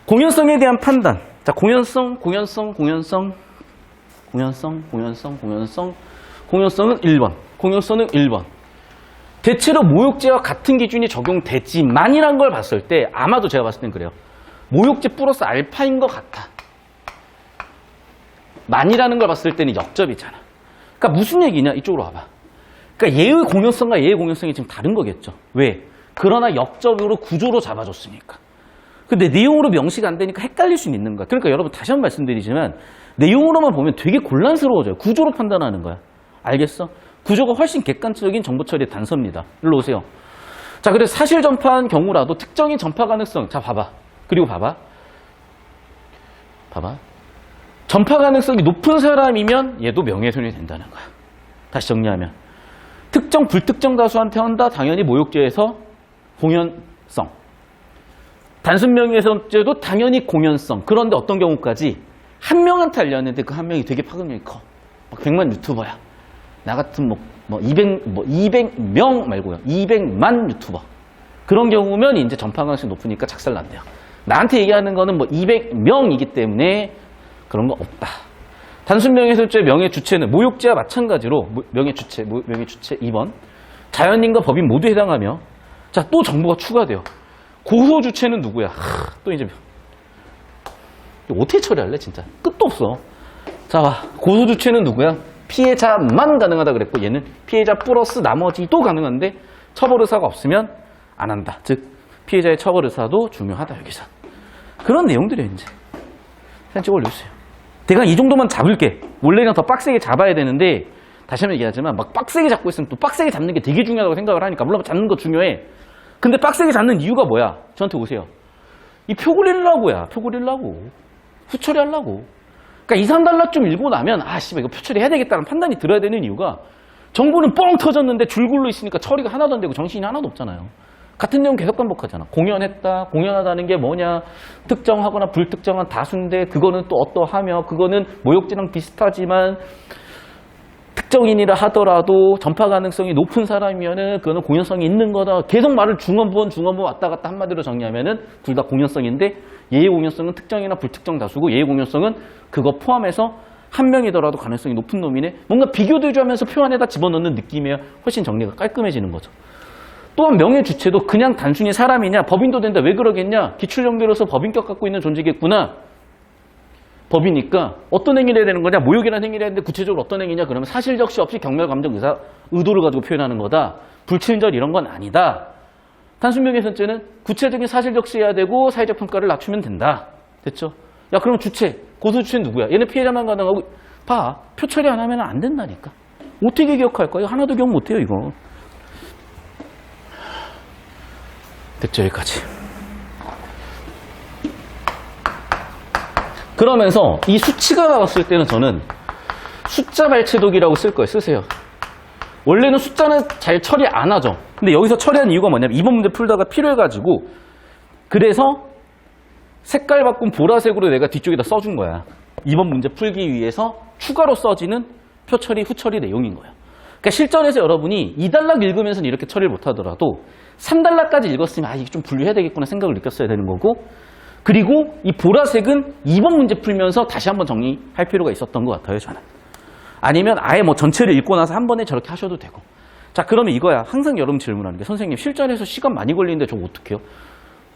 Speaker 1: 공연성에 대한 판단. 자, 공연성은 1번. 공연성은 1번. 대체로 모욕죄와 같은 기준이 적용되지만이란 걸 봤을 때 아마도 제가 봤을 땐 그래요. 모욕죄 플러스 알파인 것 같아. 만이라는 걸 봤을 때는 역접이잖아. 그러니까 무슨 얘기냐? 이쪽으로 와봐. 그러니까 얘의 공연성과 얘의 공연성이 지금 다른 거겠죠. 왜? 그러나 역접으로 구조로 잡아줬으니까. 근데 내용으로 명시가 안 되니까 헷갈릴 수는 있는 거야. 그러니까 여러분 다시 한번 말씀드리지만 내용으로만 보면 되게 곤란스러워져요. 구조로 판단하는 거야. 알겠어? 구조가 훨씬 객관적인 정보 처리의 단서입니다. 일로 오세요. 자, 그래서 사실 전파한 경우라도 특정인 전파 가능성. 자, 봐봐. 그리고 봐봐. 전파 가능성이 높은 사람이면 얘도 명예훼손이 된다는 거야. 다시 정리하면. 특정, 불특정 다수한테 한다. 당연히 모욕죄에서 공연성. 단순 명예훼손죄도 당연히 공연성. 그런데 어떤 경우까지 한 명한테 알렸는데 그 한 명이 되게 파급력이 커. 막 100만 유튜버야. 나 같은 200명 말고요. 200만 유튜버. 그런 경우면 이제 전파 가능성이 높으니까 작살난대요. 나한테 얘기하는 거는 200명이기 때문에 그런 거 없다. 단순 명예훼손죄 명예 주체는 모욕죄와 마찬가지로 명예 주체 2번. 자연인과 법인 모두 해당하며 자, 또 정보가 추가돼요. 고소 주체는 누구야? 또 이제 어떻게 처리할래 진짜 끝도 없어. 자, 고소주체는 누구야? 피해자만 가능하다 그랬고 얘는 피해자 플러스 나머지도 가능한데 처벌 의사가 없으면 안 한다. 즉 피해자의 처벌 의사도 중요하다 여기서. 그런 내용들이에요 이제. 그냥 찍어 올려주세요. 내가 이 정도만 잡을게. 원래는 더 빡세게 잡아야 되는데 다시 한번 얘기하지만 막 빡세게 잡고 있으면 또 빡세게 잡는 게 되게 중요하다고 생각을 하니까 물론 잡는 거 중요해. 근데 빡세게 잡는 이유가 뭐야? 저한테 오세요. 이 표 그리려고야. 표 그리려고. 후처리하려고. 그러니까 2, 3달러 좀 읽고 나면 아 씨발 이거 표 처리해야 되겠다는 판단이 들어야 되는 이유가 정보는 뻥 터졌는데 줄글로 있으니까 처리가 하나도 안 되고 정신이 하나도 없잖아요. 같은 내용 계속 반복하잖아. 공연했다. 공연하다는 게 뭐냐. 특정하거나 불특정한 다수인데 그거는 또 어떠하며 그거는 모욕죄랑 비슷하지만 특정인이라 하더라도 전파 가능성이 높은 사람이면은 그거는 공연성이 있는 거다. 계속 말을 중원부원 왔다 갔다 한마디로 정리하면은 둘 다 공연성인데 예의 공연성은 특정이나 불특정 다수고 예의 공연성은 그거 포함해서 한 명이더라도 가능성이 높은 놈이네. 뭔가 비교대조하면서 표 안에다 집어넣는 느낌이에요. 훨씬 정리가 깔끔해지는 거죠. 또한 명예 주체도 그냥 단순히 사람이냐 법인도 된다. 왜 그러겠냐. 기출령대로서 법인격 갖고 있는 존재겠구나. 법이니까 어떤 행위를 해야 되는 거냐. 모욕이라는 행위를 해야 되는데 구체적으로 어떤 행위냐. 그러면 사실 적시 없이 경멸, 감정, 의사, 의도를 가지고 표현하는 거다. 불친절 이런 건 아니다. 단순 명예훼손죄는 구체적인 사실 적시해야 되고 사회적 평가를 낮추면 된다. 됐죠? 야 그럼 주체, 고소 주체는 누구야? 얘네 피해자만 가능하고 봐. 표 처리 안 하면 안 된다니까. 어떻게 기억할 거야? 하나도 기억 못해요 이거. 됐죠? 여기까지. 그러면서 이 수치가 나왔을 때는 저는 숫자 발췌독이라고 쓸 거예요. 쓰세요. 원래는 숫자는 잘 처리 안 하죠. 근데 여기서 처리한 이유가 뭐냐면 이번 문제 풀다가 필요해가지고 그래서 색깔 바꾼 보라색으로 내가 뒤쪽에다 써준 거야. 이번 문제 풀기 위해서 추가로 써지는 표 처리, 후 처리 내용인 거예요. 그러니까 실전에서 여러분이 2단락 읽으면서는 이렇게 처리를 못하더라도 3단락까지 읽었으면 아 이게 좀 분류해야 되겠구나 생각을 느꼈어야 되는 거고 그리고 이 보라색은 이번 문제 풀면서 다시 한번 정리할 필요가 있었던 것 같아요 저는. 아니면 아예 뭐 전체를 읽고 나서 한 번에 저렇게 하셔도 되고. 자 그러면 이거야. 항상 여러분 질문하는 게 선생님 실전에서 시간 많이 걸리는데 저거 어떡해요?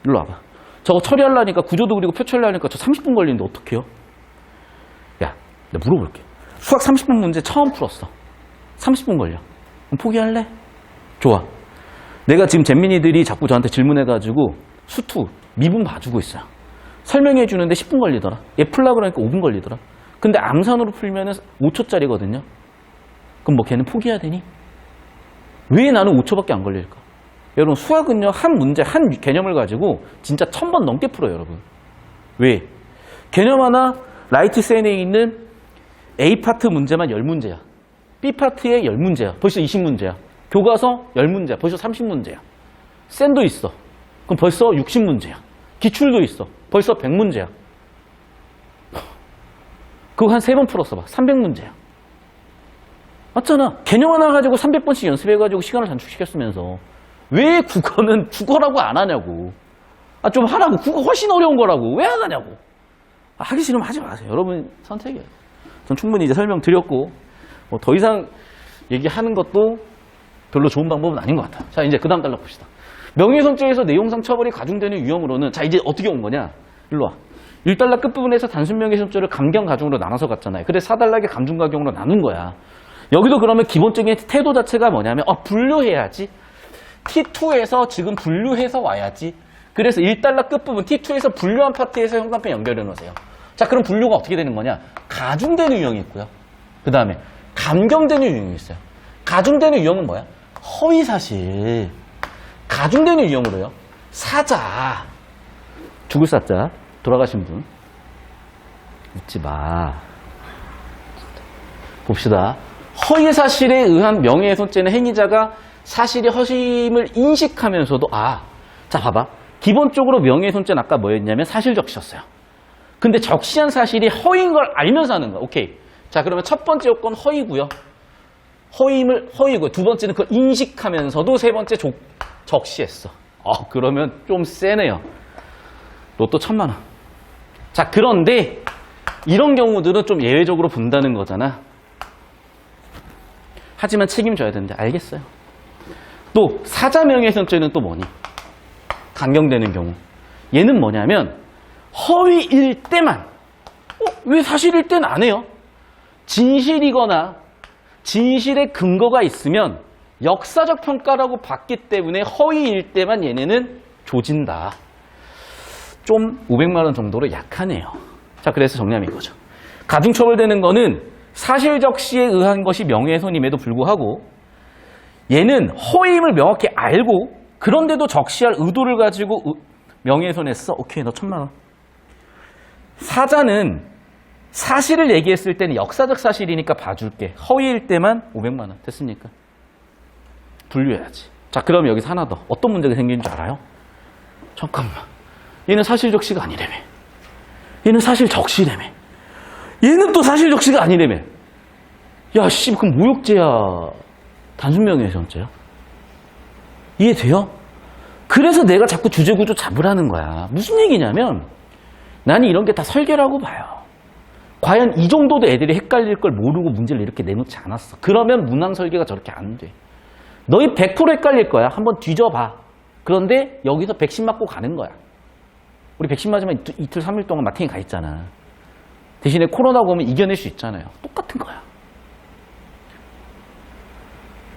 Speaker 1: 일로 와봐. 저거 처리하려니까 구조도 그리고 표 처리하려니까 저 30분 걸리는데 어떡해요? 야 내가 물어볼게. 수학 30분 문제 처음 풀었어. 30분 걸려. 그럼 포기할래? 좋아. 내가 지금 잼민이들이 자꾸 저한테 질문해가지고 수투 미분 봐주고 있어요. 설명해 주는데 10분 걸리더라. 얘 풀려고 그러니까 5분 걸리더라. 근데 암산으로 풀면은 5초짜리거든요. 그럼 뭐 걔는 포기해야 되니? 왜 나는 5초밖에 안 걸릴까? 여러분 수학은요 한 문제 한 개념을 가지고 진짜 1000번 넘게 풀어요 여러분. 왜? 개념 하나 라이트 센에 있는 A파트 문제만 10문제야. B파트에 10문제야. 벌써 20문제야. 교과서 10문제야. 벌써 30문제야. 센도 있어. 그럼 벌써 60문제야. 기출도 있어. 벌써 100문제야. 그거 한 3번 풀었어 봐. 300문제야. 맞잖아. 개념 하나 가지고 300번씩 연습해가지고 시간을 단축시켰으면서 왜 국어는 국어라고 안 하냐고. 아, 좀 하라고. 국어 훨씬 어려운 거라고. 왜 안 하냐고. 아, 하기 싫으면 하지 마세요. 여러분 선택이에요. 전 충분히 이제 설명드렸고 뭐 더 이상 얘기하는 것도 별로 좋은 방법은 아닌 것 같아요. 자, 이제 그 다음 달락 봅시다. 명예훼손죄에서 내용상 처벌이 가중되는 유형으로는 자, 이제 어떻게 온 거냐. 일로 와. 1달락 끝부분에서 단순 명예훼손죄를 감경 가중으로 나눠서 갔잖아요. 그래서 4달락의 감중 가경으로 나눈 거야. 여기도 그러면 기본적인 태도 자체가 뭐냐면 분류해야지. T2에서 지금 분류해서 와야지. 그래서 1달락 끝부분 T2에서 분류한 파트에서 형광펜 연결해 놓으세요. 자, 그럼 분류가 어떻게 되는 거냐? 가중되는 유형이 있고요. 그 다음에 감경되는 유형이 있어요. 가중되는 유형은 뭐야? 허위사실. 가중되는 유형으로요. 사자. 죽을 사자. 돌아가신 분. 웃지 마. 봅시다. 허위사실에 의한 명예훼손죄는 행위자가 사실이 허심을 인식하면서도 자 봐봐. 기본적으로 명예훼손죄는 아까 뭐였냐면 사실 적시였어요. 근데 적시한 사실이 허위인 걸 알면서 하는 거야. 오케이. 자 그러면 첫 번째 요건 허위고요. 허위고요. 두 번째는 그걸 인식하면서도 세 번째 적시했어. 그러면 좀 세네요. 로또 1000만 원. 자 그런데 이런 경우들은 좀 예외적으로 본다는 거잖아. 하지만 책임져야 되는데 알겠어요. 또 사자 명예훼손죄는 또 뭐니? 감경되는 경우. 얘는 뭐냐면 허위일 때만 왜 사실일 땐 안 해요? 진실이거나 진실의 근거가 있으면 역사적 평가라고 봤기 때문에 허위일 때만 얘네는 조진다. 좀 500만 원 정도로 약하네요. 자, 그래서 정리하면 이거죠. 가중처벌되는 거는 사실적시에 의한 것이 명예훼손임에도 불구하고 얘는 허위임을 명확히 알고 그런데도 적시할 의도를 가지고 명예훼손했어. 오케이, 너 1,000만 원. 사자는 사실을 얘기했을 때는 역사적 사실이니까 봐줄게. 허위일 때만 500만 원. 됐습니까? 분류해야지. 자, 그럼 여기서 하나 더. 어떤 문제가 생기는 줄 알아요? 잠깐만. 얘는 사실적시가 아니라며. 얘는 사실적시라며. 얘는 또 사실적시가 아니라며. 야, 씨, 그럼 모욕죄야? 단순명예훼손죄야? 이해돼요? 그래서 내가 자꾸 주제구조 잡으라는 거야. 무슨 얘기냐면 나는 이런 게 다 설계라고 봐요. 과연 이 정도도 애들이 헷갈릴 걸 모르고 문제를 이렇게 내놓지 않았어. 그러면 문항 설계가 저렇게 안 돼. 너희 100% 헷갈릴 거야. 한번 뒤져봐. 그런데 여기서 백신 맞고 가는 거야. 우리 백신 맞으면 이틀, 3일 동안 마탱이 가 있잖아. 대신에 코로나가 오면 이겨낼 수 있잖아요. 똑같은 거야.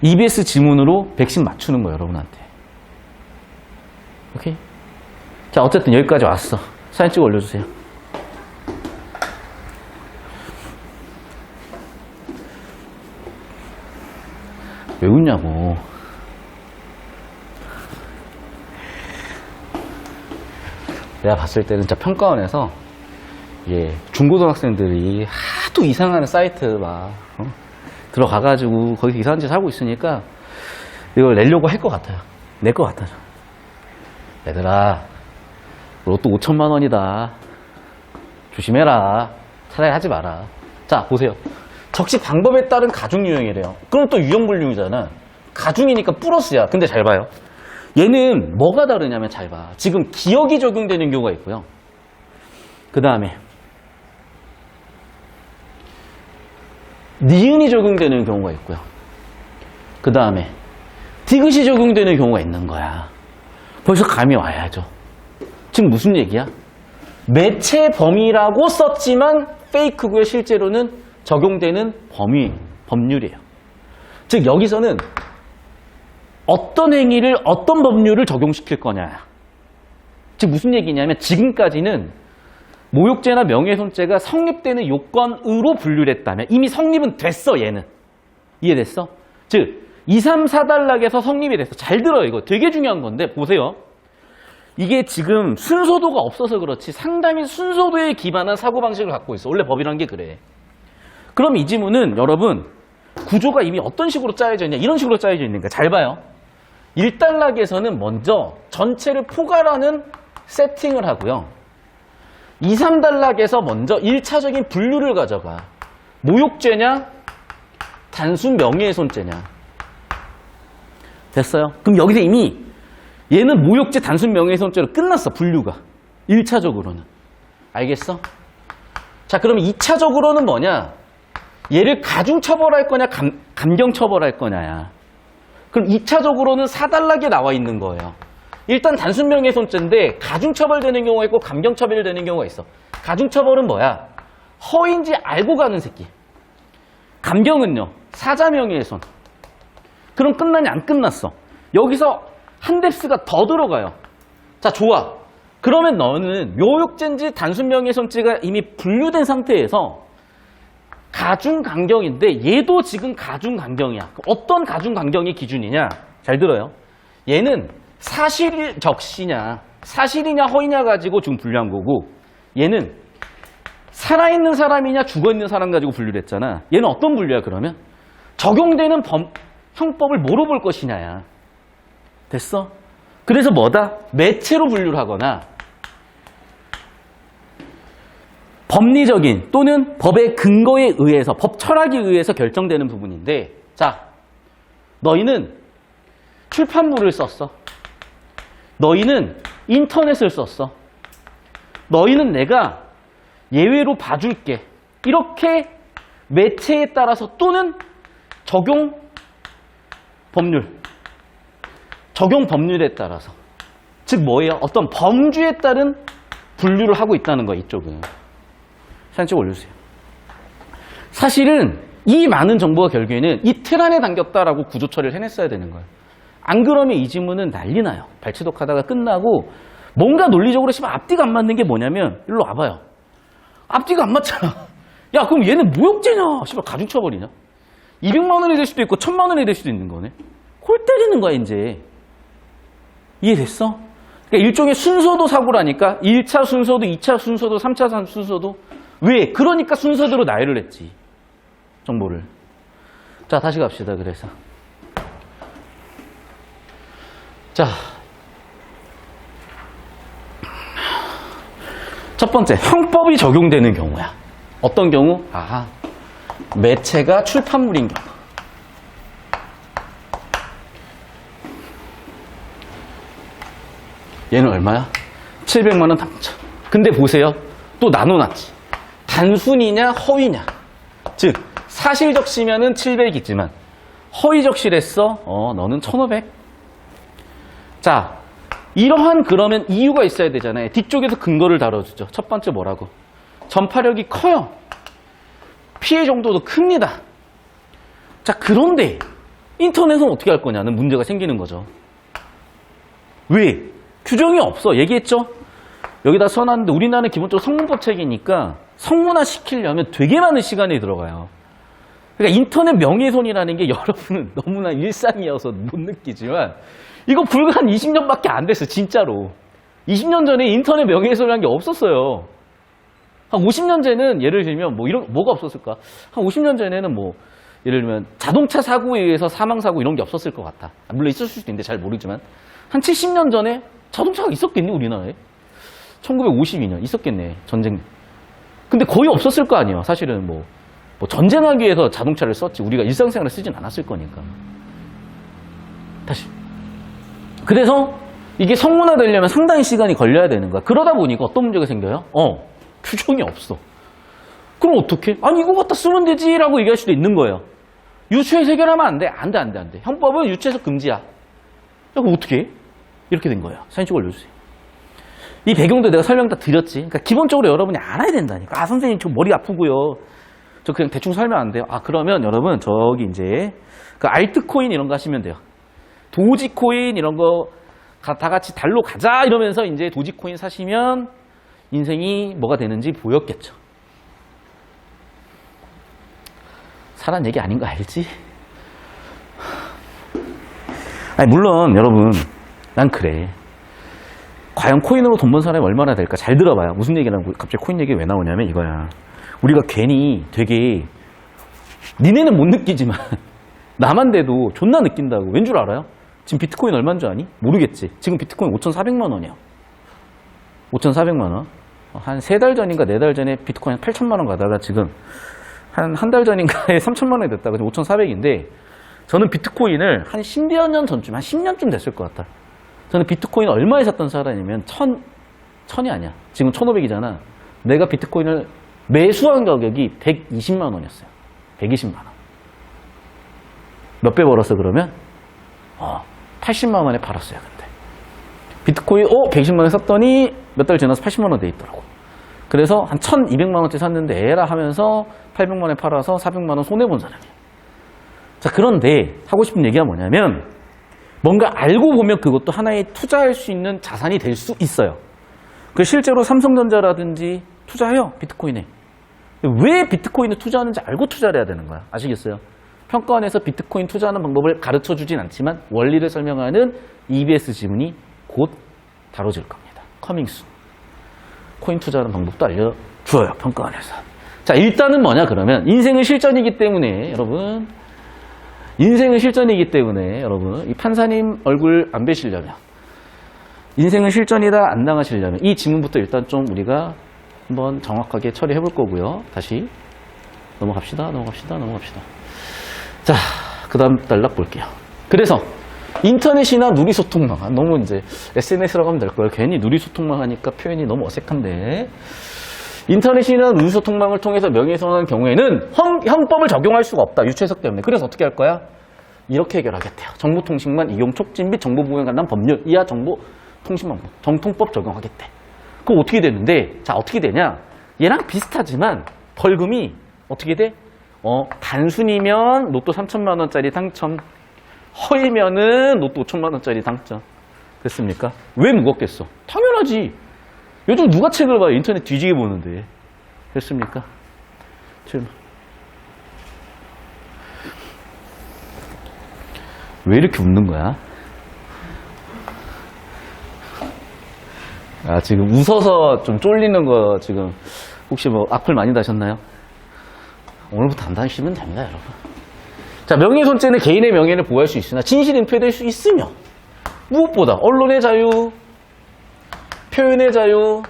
Speaker 1: EBS 지문으로 백신 맞추는 거야, 여러분한테. 오케이? 자, 어쨌든 여기까지 왔어. 사진 찍어 올려주세요. 왜 웃냐고. 내가 봤을 때는 진짜 평가원에서 중고등학생들이 하도 이상한 사이트 막 들어가가지고 거기서 이상한 짓 하고 있으니까 이걸 내려고 할 것 같아요. 낼 것 같아요. 얘들아, 로또 5,000만 원이다. 조심해라. 차라리 하지 마라. 자, 보세요. 적시 방법에 따른 가중 유형이래요. 그럼 또 유형불능이잖아. 가중이니까 플러스야. 근데 잘 봐요. 얘는 뭐가 다르냐면 잘 봐. 지금 기억이 적용되는 경우가 있고요. 그 다음에 니은이 적용되는 경우가 있고요. 그 다음에 디귿이 적용되는 경우가 있는 거야. 벌써 감이 와야죠. 지금 무슨 얘기야? 매체 범위라고 썼지만 페이크고요. 실제로는 적용되는 법률이에요. 즉 여기서는 어떤 행위를 어떤 법률을 적용시킬 거냐. 즉 무슨 얘기냐면 지금까지는 모욕죄나 명예훼손죄가 성립되는 요건으로 분류를 했다면 이미 성립은 됐어. 얘는. 이해됐어? 즉 2, 3, 4단락에서 성립이 됐어. 잘 들어요. 이거 되게 중요한 건데 보세요. 이게 지금 순서도가 없어서 그렇지 상당히 순서도에 기반한 사고방식을 갖고 있어. 원래 법이란 게 그래. 그럼 이 지문은 여러분 구조가 이미 어떤 식으로 짜여져 있냐. 이런 식으로 짜여져 있는 거야. 잘 봐요. 1단락에서는 먼저 전체를 포괄하는 세팅을 하고요. 2, 3단락에서 먼저 1차적인 분류를 가져가. 모욕죄냐? 단순 명예훼손죄냐? 됐어요? 그럼 여기서 이미 얘는 모욕죄 단순 명예훼손죄로 끝났어. 분류가. 1차적으로는. 알겠어? 자, 그럼 2차적으로는 뭐냐? 얘를 가중처벌할 거냐 감경처벌할 거냐야. 그럼 2차적으로는 4단락에 나와 있는 거예요. 일단 단순 명예훼손죄인데 가중처벌되는 경우가 있고 감경처벌되는 경우가 있어. 가중처벌은 뭐야? 허위인지 알고 가는 새끼. 감경은요. 사자 명예훼손. 그럼 끝나냐? 안 끝났어. 여기서 한 뎁스가 더 들어가요. 자, 좋아. 그러면 너는 모욕죄인지 단순 명예훼손죄가 이미 분류된 상태에서 가중강경인데 얘도 지금 가중강경이야. 어떤 가중강경이 기준이냐? 잘 들어요. 얘는 사실적시냐 사실이냐 허위냐 가지고 지금 분류한 거고 얘는 살아있는 사람이냐 죽어있는 사람 가지고 분류를 했잖아. 얘는 어떤 분류야 그러면? 적용되는 형법을 뭐로 볼 것이냐야. 됐어? 그래서 뭐다? 매체로 분류를 하거나 법리적인 또는 법의 근거에 의해서 법 철학에 의해서 결정되는 부분인데 자, 너희는 출판물을 썼어. 너희는 인터넷을 썼어. 너희는 내가 예외로 봐줄게. 이렇게 매체에 따라서 또는 적용 법률에 따라서 즉 뭐예요? 어떤 범주에 따른 분류를 하고 있다는 거야. 이쪽은. 사진 찍어 올려주세요. 사실은 이 많은 정보가 결국에는 이 틀 안에 담겼다라고 구조 처리를 해냈어야 되는 거예요. 안 그러면 이 지문은 난리 나요. 발치독하다가 끝나고 뭔가 논리적으로 씨발 앞뒤가 안 맞는 게 뭐냐면 일로 와봐요. 앞뒤가 안 맞잖아. 야 그럼 얘는 모욕죄냐? 씨발 가중 쳐버리냐? 200만 원이 될 수도 있고 1000만 원이 될 수도 있는 거네. 골 때리는 거야 이제. 이해됐어? 그러니까 일종의 순서도 사고라니까. 1차 순서도 2차 순서도 3차 순서도. 왜? 그러니까 순서대로 나열을 했지. 정보를. 자 다시 갑시다. 그래서 자 첫 번째 형법이 적용되는 경우야. 어떤 경우? 아 매체가 출판물인 경우. 얘는 얼마야? 700만 원 당첨. 근데 보세요. 또 나눠놨지. 단순이냐 허위냐. 즉 사실 적시면은 700이지만 허위 적시를 했어. 너는 1500. 자 이러한 그러면 이유가 있어야 되잖아요. 뒤쪽에서 근거를 다뤄주죠. 첫 번째 뭐라고? 전파력이 커요. 피해 정도도 큽니다. 자 그런데 인터넷은 어떻게 할 거냐는 문제가 생기는 거죠. 왜? 규정이 없어. 얘기했죠? 여기다 써놨는데 우리나라는 기본적으로 성문법 책이니까 성문화 시키려면 되게 많은 시간이 들어가요. 그러니까 인터넷 명예훼손이라는 게 여러분은 너무나 일상이어서 못 느끼지만 이거 불과 한 20년밖에 안 됐어. 진짜로. 20년 전에 인터넷 명예훼손이라는 게 없었어요. 한 50년 전에는 예를 들면 뭐가 없었을까? 한 50년 전에는 예를 들면 자동차 사고에 의해서 사망사고 이런 게 없었을 것 같아. 물론 있었을 수도 있는데 잘 모르지만 한 70년 전에 자동차가 있었겠니 우리나라에? 1952년 있었겠네. 전쟁. 근데 거의 없었을 거 아니에요. 사실은 전쟁하기 위해서 자동차를 썼지 우리가 일상생활에 쓰진 않았을 거니까. 다시. 그래서 이게 성문화되려면 상당히 시간이 걸려야 되는 거야. 그러다 보니까 어떤 문제가 생겨요? 규정이 없어. 그럼 어떡해? 아니 이거 갖다 쓰면 되지 라고 얘기할 수도 있는 거예요. 유추해서 해결하면 안 돼. 안 돼. 형법은 유추해서 금지야. 야, 그럼 어떻게 해? 이렇게 된 거예요. 사진 찍어 올려주세요. 이 배경도 내가 설명 다 드렸지. 그러니까 기본적으로 여러분이 알아야 된다니까. 선생님 저 머리 아프고요. 저 그냥 대충 살면 안 돼요. 그러면 여러분 저기 이제 그 알트코인 이런 거 하시면 돼요. 도지코인 이런 거 다 같이 달로 가자 이러면서 이제 도지코인 사시면 인생이 뭐가 되는지 보였겠죠. 사란 얘기 아닌 거 알지? 아니 물론 여러분 난 그래. 과연 코인으로 돈 번 사람이 얼마나 될까? 잘 들어봐요. 무슨 얘기라고 갑자기 코인 얘기가 왜 나오냐면 이거야. 우리가 괜히 되게 니네는 못 느끼지만 나만 돼도 존나 느낀다고. 왠 줄 알아요? 지금 비트코인 얼마인 줄 아니? 모르겠지. 지금 비트코인 5,400만 원이야. 5,400만 원. 한 3달 전인가 4달 전에 비트코인 8천만 원 가다가 지금 한 달 전인가에 3천만 원이 됐다가 지금 5,400인데 저는 비트코인을 한 10여 년 전쯤, 한 10년쯤 됐을 것 같다. 저는 비트코인 얼마에 샀던 사람이면 1000이 아니야. 지금 1,500이잖아. 내가 비트코인을 매수한 가격이 120만 원이었어요. 120만 원. 몇 배 벌었어 그러면? 80만 원에 팔았어요. 근데 비트코인 120만 원에 샀더니 몇 달 지나서 80만 원 돼 있더라고. 그래서 한 1,200만 원짜리 샀는데 에라 하면서 800만 원에 팔아서 400만 원 손해본 사람이에요. 자 그런데 하고 싶은 얘기가 뭐냐면 뭔가 알고 보면 그것도 하나의 투자할 수 있는 자산이 될 수 있어요. 그 실제로 삼성전자라든지 투자해요. 비트코인에. 왜 비트코인에 투자하는지 알고 투자를 해야 되는 거야. 아시겠어요? 평가원에서 비트코인 투자하는 방법을 가르쳐주진 않지만 원리를 설명하는 EBS 지문이 곧 다뤄질 겁니다. 커밍순. 코인 투자하는 방법도 알려줘요. 평가원에서. 자 일단은 뭐냐 그러면 인생은 실전이기 때문에 여러분 인생은 실전이기 때문에 여러분 이 판사님 얼굴 안 뵈시려면 인생은 실전이다 안 당하시려면 이 지문부터 일단 좀 우리가 한번 정확하게 처리해 볼 거고요. 다시 넘어갑시다. 자, 그 다음 단락 볼게요. 그래서 인터넷이나 누리소통망 너무 이제 SNS라고 하면 될 거예요. 괜히 누리소통망 하니까 표현이 너무 어색한데 인터넷이나 누리소통망을 통해서 명예훼손하는 경우에는 형법을 적용할 수가 없다. 유추해석 때문에. 그래서 어떻게 할 거야? 이렇게 해결하겠대요. 정보통신망 이용 촉진 및 정보보호에 관한 법률 이하 정보통신망법 정통법 적용하겠대. 그럼 어떻게 되는데 자 어떻게 되냐? 얘랑 비슷하지만 벌금이 어떻게 돼? 단순이면 로또 3천만 원짜리 당첨, 허위면은 로또 5천만 원짜리 당첨. 됐습니까? 왜 무겁겠어? 당연하지. 요즘 누가 책을 봐요? 인터넷 뒤지게 보는데. 됐습니까? 지금 왜 이렇게 웃는 거야? 지금 웃어서 좀 쫄리는 거 지금 혹시 뭐 악플 많이 다셨나요? 오늘부터 안 다니시면 됩니다, 여러분. 자, 명예훼손죄는 개인의 명예를 보호할 수 있으나 진실 인표될 수 있으며 무엇보다 언론의 자유, 표현의 자유,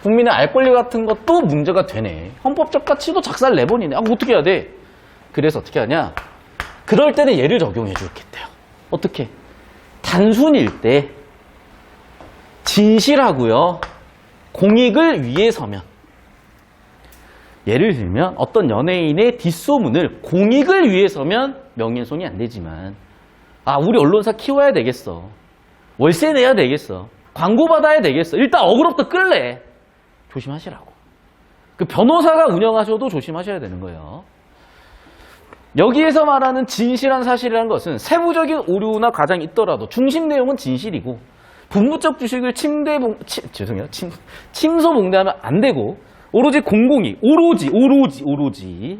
Speaker 1: 국민의 알 권리 같은 것도 문제가 되네. 헌법적 가치도 작살 내버리네. 어떻게 해야 돼? 그래서 어떻게 하냐? 그럴 때는 예를 적용해 주겠대요. 어떻게? 단순일 때 진실하고요, 공익을 위해서면, 예를 들면 어떤 연예인의 뒷소문을 공익을 위해서면 명예훼손이 안 되지만, 우리 언론사 키워야 되겠어, 월세 내야 되겠어, 광고 받아야 되겠어, 일단 억울부터 끌래, 조심하시라고. 그 변호사가 운영하셔도 조심하셔야 되는 거예요. 여기에서 말하는 진실한 사실이라는 것은 세부적인 오류나 과장이 있더라도 중심 내용은 진실이고, 분부적 주식을 침소봉대하면 안 되고, 오로지 공공이, 오로지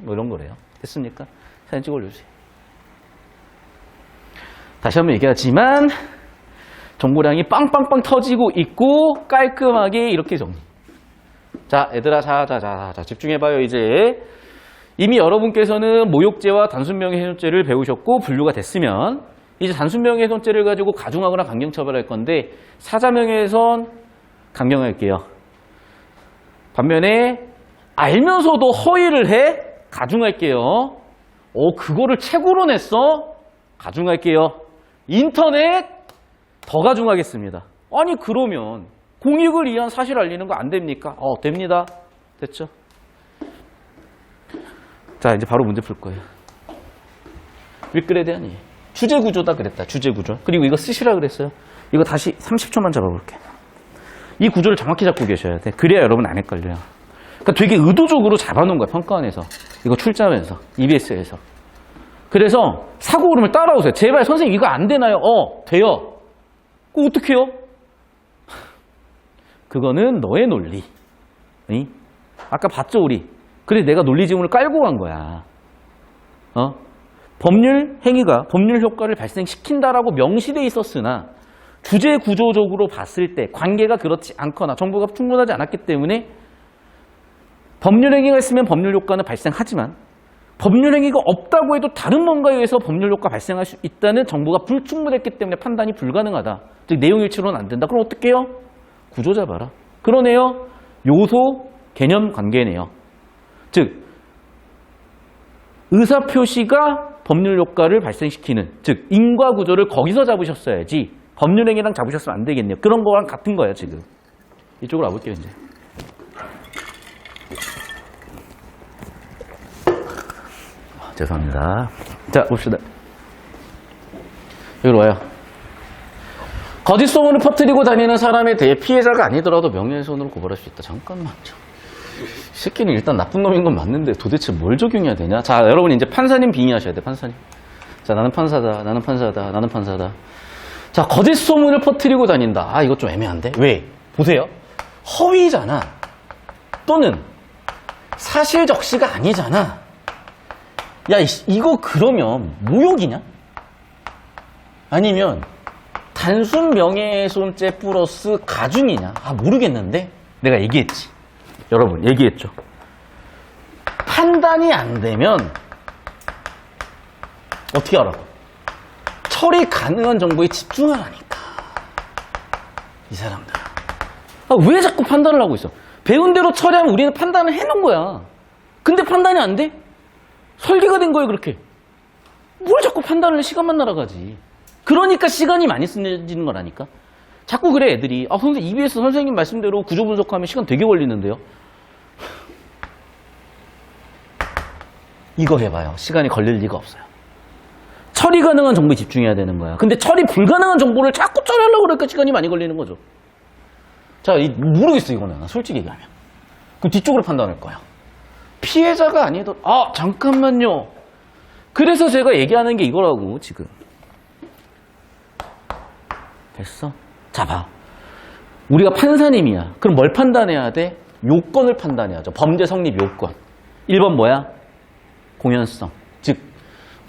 Speaker 1: 뭐 이런 거래요. 됐습니까? 사진 찍어 올려주세요. 다시 한번 얘기하지만 정보량이 빵빵빵 터지고 있고 깔끔하게 이렇게 정리. 자, 얘들아, 자, 집중해봐요. 이제 이미 여러분께서는 모욕죄와 단순명예훼손죄를 배우셨고 분류가 됐으면 이제 단순명예훼손죄를 가지고 가중하거나 강경처벌할 건데, 사자명예훼손 강경할게요. 반면에 알면서도 허위를 해? 가중할게요. 그거를 책으로 냈어? 가중할게요. 인터넷 더 가중하겠습니다. 아니 그러면 공익을 위한 사실 알리는 거 안 됩니까? 됩니다. 됐죠? 자, 이제 바로 문제 풀 거예요. 윗글에 대한 이해. 주제구조다 그랬다. 주제구조. 그리고 이거 쓰시라 그랬어요. 이거 다시 30초만 잡아볼게. 이 구조를 정확히 잡고 계셔야 돼. 그래야 여러분 안 헷갈려요. 그러니까 되게 의도적으로 잡아놓은 거야. 평가원에서. 이거 출자면서. EBS에서. 그래서 사고 흐름을 따라오세요. 제발 선생님 이거 안 되나요? 돼요. 그거 어떻게 해요? 그거는 너의 논리. 아니? 아까 봤죠 우리. 그래 내가 논리 지문을 깔고 간 거야. 법률 행위가 법률 효과를 발생시킨다라고 명시되어 있었으나 주제 구조적으로 봤을 때 관계가 그렇지 않거나 정보가 충분하지 않았기 때문에 법률 행위가 있으면 법률 효과는 발생하지만 법률 행위가 없다고 해도 다른 뭔가에 의해서 법률 효과 발생할 수 있다는 정보가 불충분했기 때문에 판단이 불가능하다. 즉 내용 일치로는 안 된다. 그럼 어떻게 해요? 구조 잡아라. 그러네요. 요소 개념 관계네요. 즉 의사표시가 법률 효과를 발생시키는, 즉 인과 구조를 거기서 잡으셨어야지 법률 행위랑 잡으셨으면 안 되겠네요. 그런 거랑 같은 거예요 지금. 이쪽으로 와볼게요 이제. 죄송합니다. 자 봅시다. 여기로 와요. 거짓 소문을 퍼뜨리고 다니는 사람에 대해 피해자가 아니더라도 명예훼손으로 고발할 수 있다. 잠깐만요. 이 새끼는 일단 나쁜 놈인 건 맞는데 도대체 뭘 적용해야 되냐? 자, 여러분 이제 판사님 빙의하셔야 돼. 판사님. 자, 나는 판사다. 나는 판사다. 나는 판사다. 자, 거짓 소문을 퍼뜨리고 다닌다. 이거 좀 애매한데? 왜? 보세요. 허위잖아. 또는 사실 적시가 아니잖아. 야, 이거 그러면 모욕이냐? 아니면 단순 명예훼손죄 플러스 가중이냐? 모르겠는데? 내가 얘기했지. 여러분, 얘기했죠. 판단이 안 되면 어떻게 하라고? 처리 가능한 정보에 집중하라니까. 이 사람들. 왜 자꾸 판단을 하고 있어? 배운 대로 처리하면 우리는 판단을 해놓은 거야. 근데 판단이 안 돼? 설계가 된 거예요, 그렇게. 뭘 자꾸 판단을 해? 시간만 날아가지. 그러니까 시간이 많이 쓰여지는 거라니까. 자꾸 그래, 애들이. 선생님, EBS 선생님 말씀대로 구조 분석하면 시간 되게 걸리는데요. 이거 해봐요. 시간이 걸릴 리가 없어요. 처리 가능한 정보에 집중해야 되는 거야. 근데 처리 불가능한 정보를 자꾸 처리하려고 그러니까 시간이 많이 걸리는 거죠. 자, 모르겠어, 이거는. 솔직히 얘기하면. 그럼 뒤쪽으로 판단할 거야. 피해자가 아니더라도, 아, 잠깐만요. 그래서 제가 얘기하는 게 이거라고, 지금. 됐어? 자, 봐. 우리가 판사님이야. 그럼 뭘 판단해야 돼? 요건을 판단해야죠. 범죄 성립 요건. 1번 뭐야? 공연성. 즉,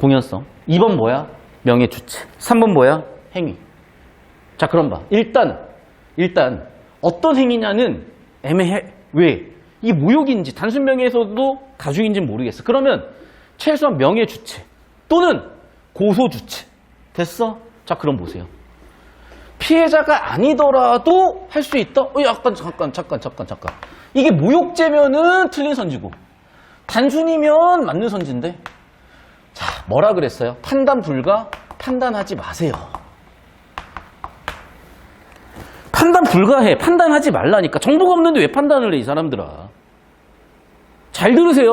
Speaker 1: 공연성. 2번 뭐야? 명예 주체. 3번 뭐야? 행위. 자, 그럼 봐. 일단 어떤 행위냐는 애매해. 왜? 이 모욕인지 단순 명예에서도 가중인지는 모르겠어. 그러면 최소한 명예 주체 또는 고소 주체. 됐어? 자, 그럼 보세요. 피해자가 아니더라도 할 수 있다? 잠깐. 이게 모욕죄면은 틀린 선지고 단순이면 맞는 선지인데. 자, 뭐라 그랬어요? 판단 불가, 판단하지 마세요. 판단 불가해. 판단하지 말라니까. 정보가 없는데 왜 판단을 해, 이 사람들아. 잘 들으세요.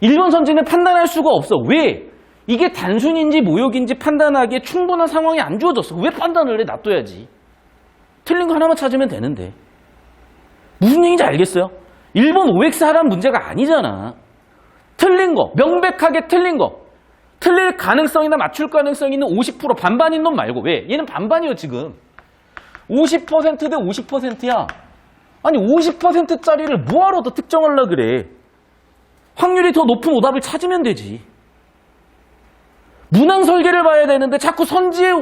Speaker 1: 1번 선지는 판단할 수가 없어. 왜? 이게 단순인지 모욕인지 판단하기에 충분한 상황이 안 주어졌어. 왜 판단을 해? 놔둬야지. 틀린 거 하나만 찾으면 되는데. 무슨 얘기인지 알겠어요? 1번 OX 하라는 문제가 아니잖아. 틀린 거, 명백하게 틀린 거. 틀릴 가능성이나 맞출 가능성이 있는 50% 반반인 놈 말고. 왜? 얘는 반반이에요, 지금. 50% 대 50%야. 아니 50%짜리를 뭐하러 더 특정하려고 그래. 확률이 더 높은 오답을 찾으면 되지. 문항 설계를 봐야 되는데 자꾸 선지에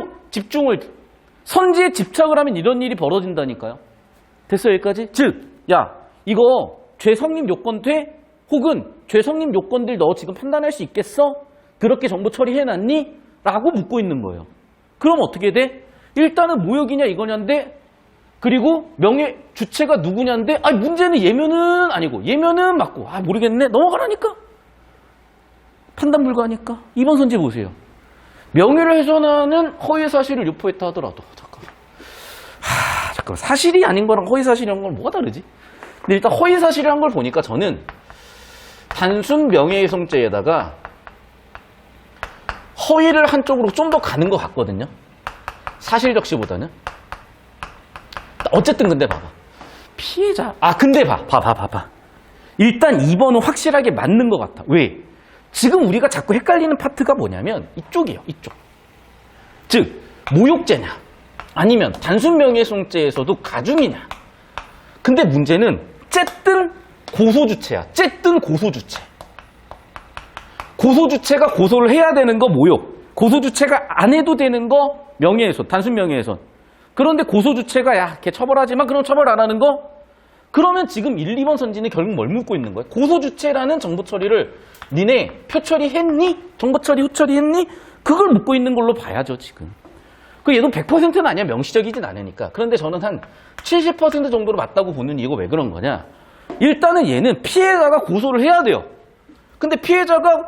Speaker 1: 집착을 하면 이런 일이 벌어진다니까요. 됐어요, 여기까지? 즉, 야, 이거 죄 성립 요건 돼? 혹은 죄 성립 요건들 너 지금 판단할 수 있겠어? 그렇게 정보 처리해놨니? 라고 묻고 있는 거예요. 그럼 어떻게 돼? 일단은 모욕이냐 이거냐인데, 그리고 명예 주체가 누구냐인데, 아니 문제는 예면은 아니고 예면은 맞고, 아 모르겠네, 넘어가라니까. 판단 불가하니까. 2번 선지 보세요. 명예를 훼손하는 허위 사실을 유포했다 하더라도, 잠깐만, 사실이 아닌 거랑 허위 사실이란 건 뭐가 다르지? 근데 일단 허위 사실이란 걸 보니까 저는 단순 명예훼손죄에다가 허위를 한쪽으로 좀 더 가는 것 같거든요. 사실적시보다는. 어쨌든 근데 봐봐. 피해자. 아, 근데 봐. 일단 2번은 확실하게 맞는 것 같아. 왜? 지금 우리가 자꾸 헷갈리는 파트가 뭐냐면 이쪽이에요. 이쪽. 즉, 모욕죄냐 아니면 단순 명예훼손죄에서도 가중이냐. 근데 문제는 쨌든 고소주체야. 쨌든 고소주체. 고소주체가 고소를 해야 되는 거 모욕. 고소주체가 안 해도 되는 거 명예훼손. 단순 명예훼손. 그런데 고소주체가 야, 걔 처벌하지만 그럼 처벌 안 하는 거? 그러면 지금 1, 2번 선지는 결국 뭘 묻고 있는 거야? 고소주체라는 정보 처리를 니네 표처리했니? 정보 처리, 후처리했니? 그걸 묻고 있는 걸로 봐야죠, 지금. 그 얘도 100%는 아니야. 명시적이진 않으니까. 그런데 저는 한 70% 정도로 맞다고 보는 이유가 왜 그런 거냐? 일단은 얘는 피해자가 고소를 해야 돼요. 근데 피해자가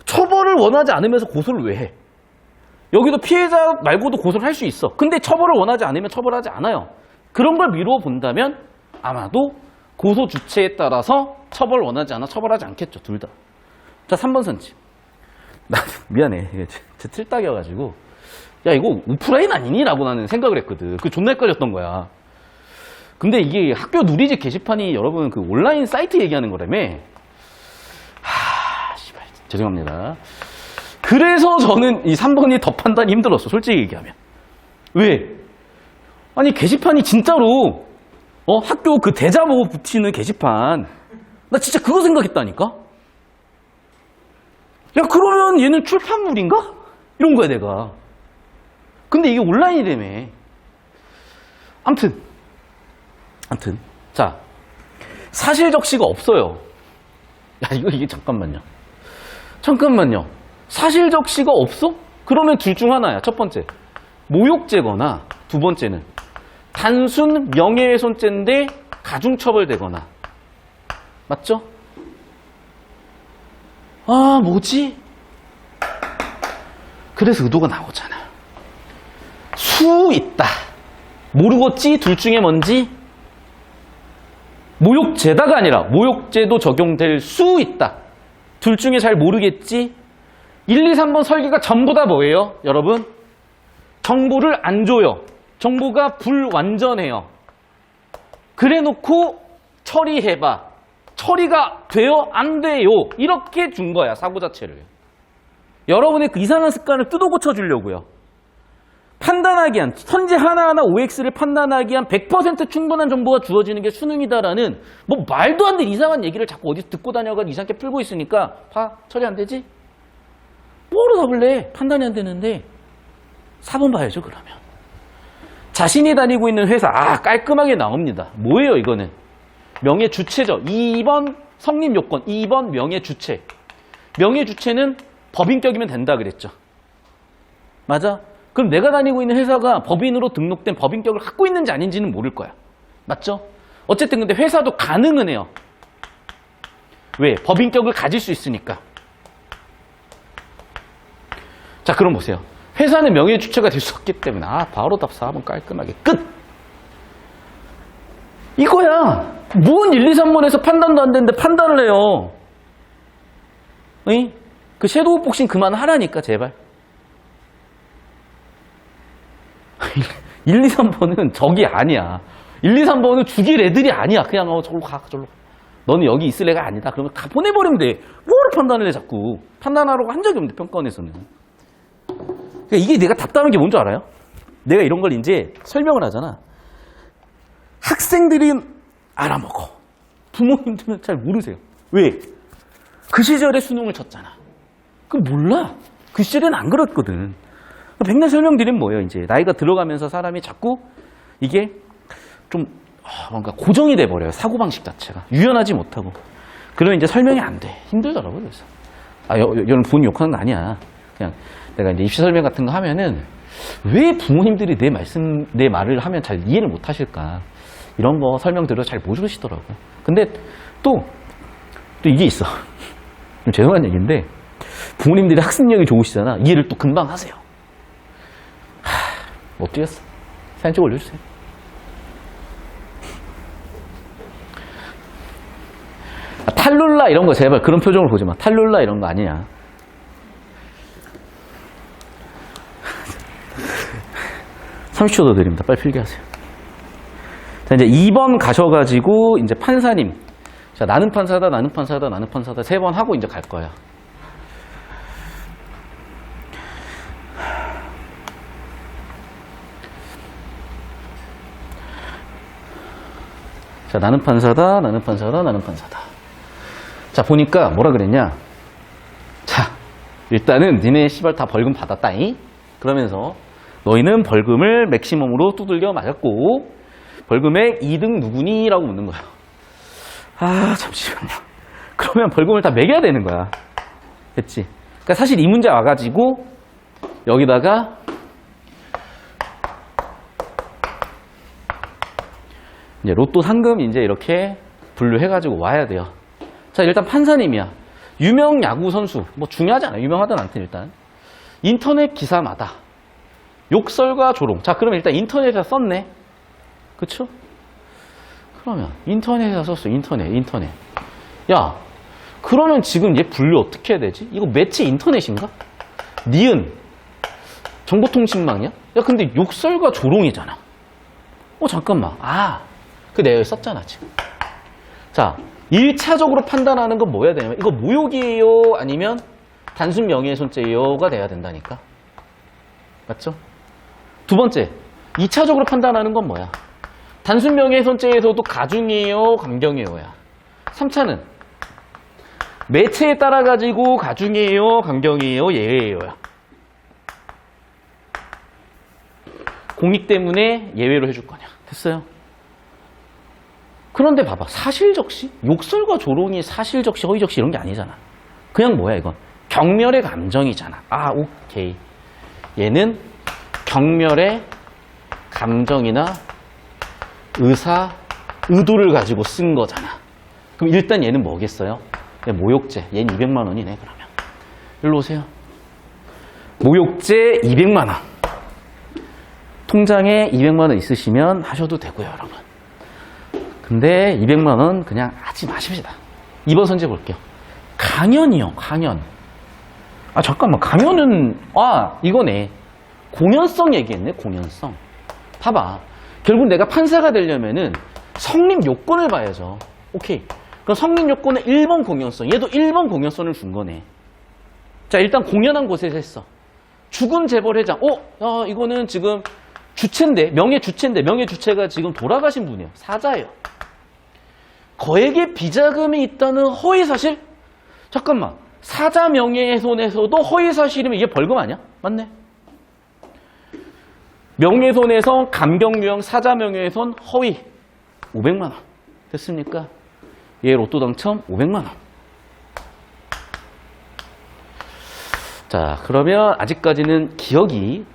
Speaker 1: 처벌을 원하지 않으면서 고소를 왜 해? 여기도 피해자 말고도 고소를 할 수 있어. 근데 처벌을 원하지 않으면 처벌하지 않아요. 그런 걸 미루어 본다면 아마도 고소 주체에 따라서 처벌 원하지 않아 처벌하지 않겠죠. 둘 다. 자, 3번 선지. 나 미안해. 이게 제 틀딱이어가지고 야, 이거 오프라인 아니니? 라고 나는 생각을 했거든. 그게 존나 헷갈렸던 거야. 근데 이게 학교 누리집 게시판이 여러분 그 온라인 사이트 얘기하는 거라며. 씨발, 죄송합니다. 그래서 저는 이 3번이 더 판단이 힘들었어. 솔직히 얘기하면. 왜? 아니 게시판이 진짜로 학교 그 대자 보고 붙이는 게시판. 나 진짜 그거 생각했다니까? 야, 그러면 얘는 출판물인가? 이런 거야 내가. 근데 이게 온라인이라며. 암튼 자, 사실 적시가 없어요. 야, 이게 잠깐만요. 사실 적시가 없어? 그러면 둘 중 하나야. 첫 번째, 모욕죄거나 두 번째는 단순 명예훼손죄인데 가중처벌되거나. 맞죠? 아, 뭐지? 그래서 의도가 나오잖아. 수 있다. 모르겠지? 둘 중에 뭔지? 모욕죄다가 아니라 모욕죄도 적용될 수 있다. 둘 중에 잘 모르겠지? 1, 2, 3번 설계가 전부 다 뭐예요? 여러분? 정보를 안 줘요. 정보가 불완전해요. 그래 놓고 처리해봐. 처리가 돼요? 안 돼요? 이렇게 준 거야, 사고 자체를. 여러분의 그 이상한 습관을 뜯어 고쳐주려고요. 판단하기 위한, 선제 하나하나 OX를 판단하기 위한 100% 충분한 정보가 주어지는 게 수능이다라는 뭐 말도 안 되는 이상한 얘기를 자꾸 어디서 듣고 다녀가지고 이상하게 풀고 있으니까 처리 안 되지? 뭐로 답을 내? 판단이 안 되는데 4번 봐야죠, 그러면. 자신이 다니고 있는 회사, 깔끔하게 나옵니다. 뭐예요, 이거는? 명예 주체죠. 2번 성립 요건, 2번 명예 주체. 명예 주체는 법인격이면 된다 그랬죠. 맞아? 그럼 내가 다니고 있는 회사가 법인으로 등록된 법인격을 갖고 있는지 아닌지는 모를 거야. 맞죠? 어쨌든 근데 회사도 가능은 해요. 왜? 법인격을 가질 수 있으니까. 자, 그럼 보세요. 회사는 명예 주체가 될 수 없기 때문에 바로 답 4번 깔끔하게 끝! 이거야. 뭔 1, 2, 3번에서 판단도 안 되는데 판단을 해요. 응? 그 섀도우 복싱 그만하라니까, 제발. 1, 2, 3번은 적이 아니야. 1, 2, 3번은 죽일 애들이 아니야. 그냥 저로 가, 저로. 너는 여기 있을 애가 아니다. 그러면 다 보내버리면 돼. 뭐를 판단을 해, 자꾸. 판단하라고 한 적이 없는데, 평가원에서는. 그러니까 이게 내가 답답한 게 뭔 줄 알아요? 내가 이런 걸 이제 설명을 하잖아. 학생들이 알아먹어. 부모님들은 잘 모르세요. 왜? 그 시절에 수능을 쳤잖아. 그럼 몰라. 그 시절에는 안 그랬거든. 백날 설명드리면 뭐예요, 이제. 나이가 들어가면서 사람이 자꾸 이게 좀 뭔가 고정이 돼버려요. 사고방식 자체가. 유연하지 못하고. 그러면 이제 설명이 안 돼. 힘들더라고요, 그래서. 여러분 부모님 욕하는 거 아니야. 그냥 내가 이제 입시 설명 같은 거 하면은 왜 부모님들이 내 말을 하면 잘 이해를 못 하실까. 이런 거 설명드려도 잘 모르시더라고요. 근데 또 이게 있어. 좀 죄송한 얘기인데 부모님들이 학습력이 좋으시잖아. 이해를 또 금방 하세요. 못 뛰겠어. 사진 좀 올려주세요. 탈룰라 이런 거 제발 그런 표정을 보지 마. 탈룰라 이런 거 아니야. (30초) 더 드립니다. 빨리 필기 하세요. 자, 이제 2번 가셔가지고 이제 판사님. 자, 나는 판사다, 나는 판사다, 나는 판사다 3번 하고 이제 갈 거야. 자, 나는 판사다, 나는 판사다, 나는 판사다. 자, 보니까 뭐라 그랬냐. 자, 일단은 니네 씨발 다 벌금 받았다잉. 그러면서 너희는 벌금을 맥시멈으로 두들겨 맞았고 벌금의 2등 누구니? 라고 묻는 거야. 잠시만요. 그러면 벌금을 다 매겨야 되는 거야. 됐지? 그러니까 사실 이 문제 와가지고 여기다가 이제 로또 상금 이제 이렇게 분류해가지고 와야 돼요. 자, 일단 판사님이야. 유명 야구 선수. 뭐 중요하지 않아요. 유명하든 않든 일단. 인터넷 기사마다 욕설과 조롱. 자, 그러면 일단 인터넷에서 썼네. 그쵸? 그러면 인터넷에서 썼어. 인터넷. 야, 그러면 지금 얘 분류 어떻게 해야 되지? 이거 매체 인터넷인가? 니은 정보통신망이야? 야, 근데 욕설과 조롱이잖아. 잠깐만. 내가 여기 썼잖아, 지금. 자, 1차적으로 판단하는 건 뭐 해야 되냐면 이거 모욕이에요? 아니면 단순 명예훼손죄요가 돼야 된다니까. 맞죠? 두 번째, 2차적으로 판단하는 건 뭐야? 단순 명예훼손죄에서도 가중이에요? 강경이에요야. 3차는 매체에 따라 가지고 가중이에요? 강경이에요? 예외예요야. 공익 때문에 예외로 해줄 거냐. 됐어요? 그런데 봐봐. 사실적시? 욕설과 조롱이 사실적시, 허위적시 이런 게 아니잖아. 그냥 뭐야 이건? 경멸의 감정이잖아. 오케이. 얘는 경멸의 감정이나 의도를 가지고 쓴 거잖아. 그럼 일단 얘는 뭐겠어요? 모욕죄. 얘는 200만 원이네, 그러면. 일로 오세요. 모욕죄 200만 원. 통장에 200만 원 있으시면 하셔도 되고요, 여러분. 근데 200만 원 그냥 하지 마십시다. 2번 선제 볼게요. 강연이요, 강연. 잠깐만. 강연은, 이거네. 공연성 얘기했네, 공연성. 봐봐. 결국 내가 판사가 되려면은 성립 요건을 봐야죠. 오케이. 그럼 성립 요건은 1번 공연성. 얘도 1번 공연성을 준 거네. 자, 일단 공연한 곳에서 했어. 죽은 재벌회장. 야, 이거는 지금 주체인데, 명예 주체인데, 명예 주체가 지금 돌아가신 분이에요. 사자예요. 거액의 비자금이 있다는 허위 사실? 잠깐만. 사자 명예훼손에서도 허위 사실이면 이게 벌금 아니야? 맞네. 명예훼손에서 감경유형 사자 명예훼손 허위 500만 원. 됐습니까? 얘 로또 당첨 500만 원. 자, 그러면 아직까지는 기억이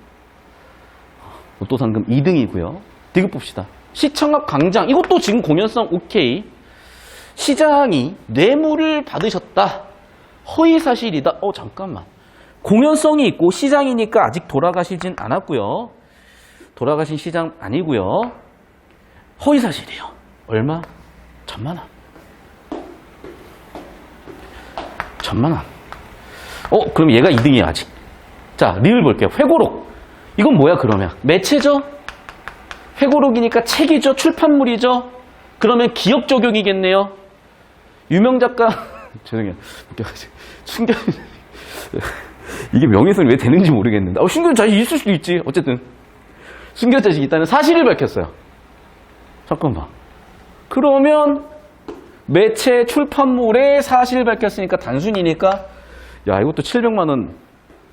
Speaker 1: 로또 상금 2등이고요. 디귿 봅시다. 시청 앞 광장. 이것도 지금 공연성 오케이. 시장이 뇌물을 받으셨다. 허위 사실이다. 잠깐만. 공연성이 있고 시장이니까 아직 돌아가시진 않았고요. 돌아가신 시장 아니고요. 허위 사실이에요. 얼마? 1,000만 원. 1,000만 원. 그럼 얘가 2등이야 아직. 자, 리을 볼게요. 회고록. 이건 뭐야 그러면? 매체죠? 회고록이니까 책이죠? 출판물이죠? 그러면 기억 적용이겠네요. 유명 작가 죄송해요. 숨겨 이게 명예훼손이 왜 되는지 모르겠는데 숨겨진 자식이 있을 수도 있지. 어쨌든 숨겨진 자식이 있다는 사실을 밝혔어요. 잠깐만. 그러면 매체 출판물에 사실을 밝혔으니까 단순이니까 야, 이것도 700만 원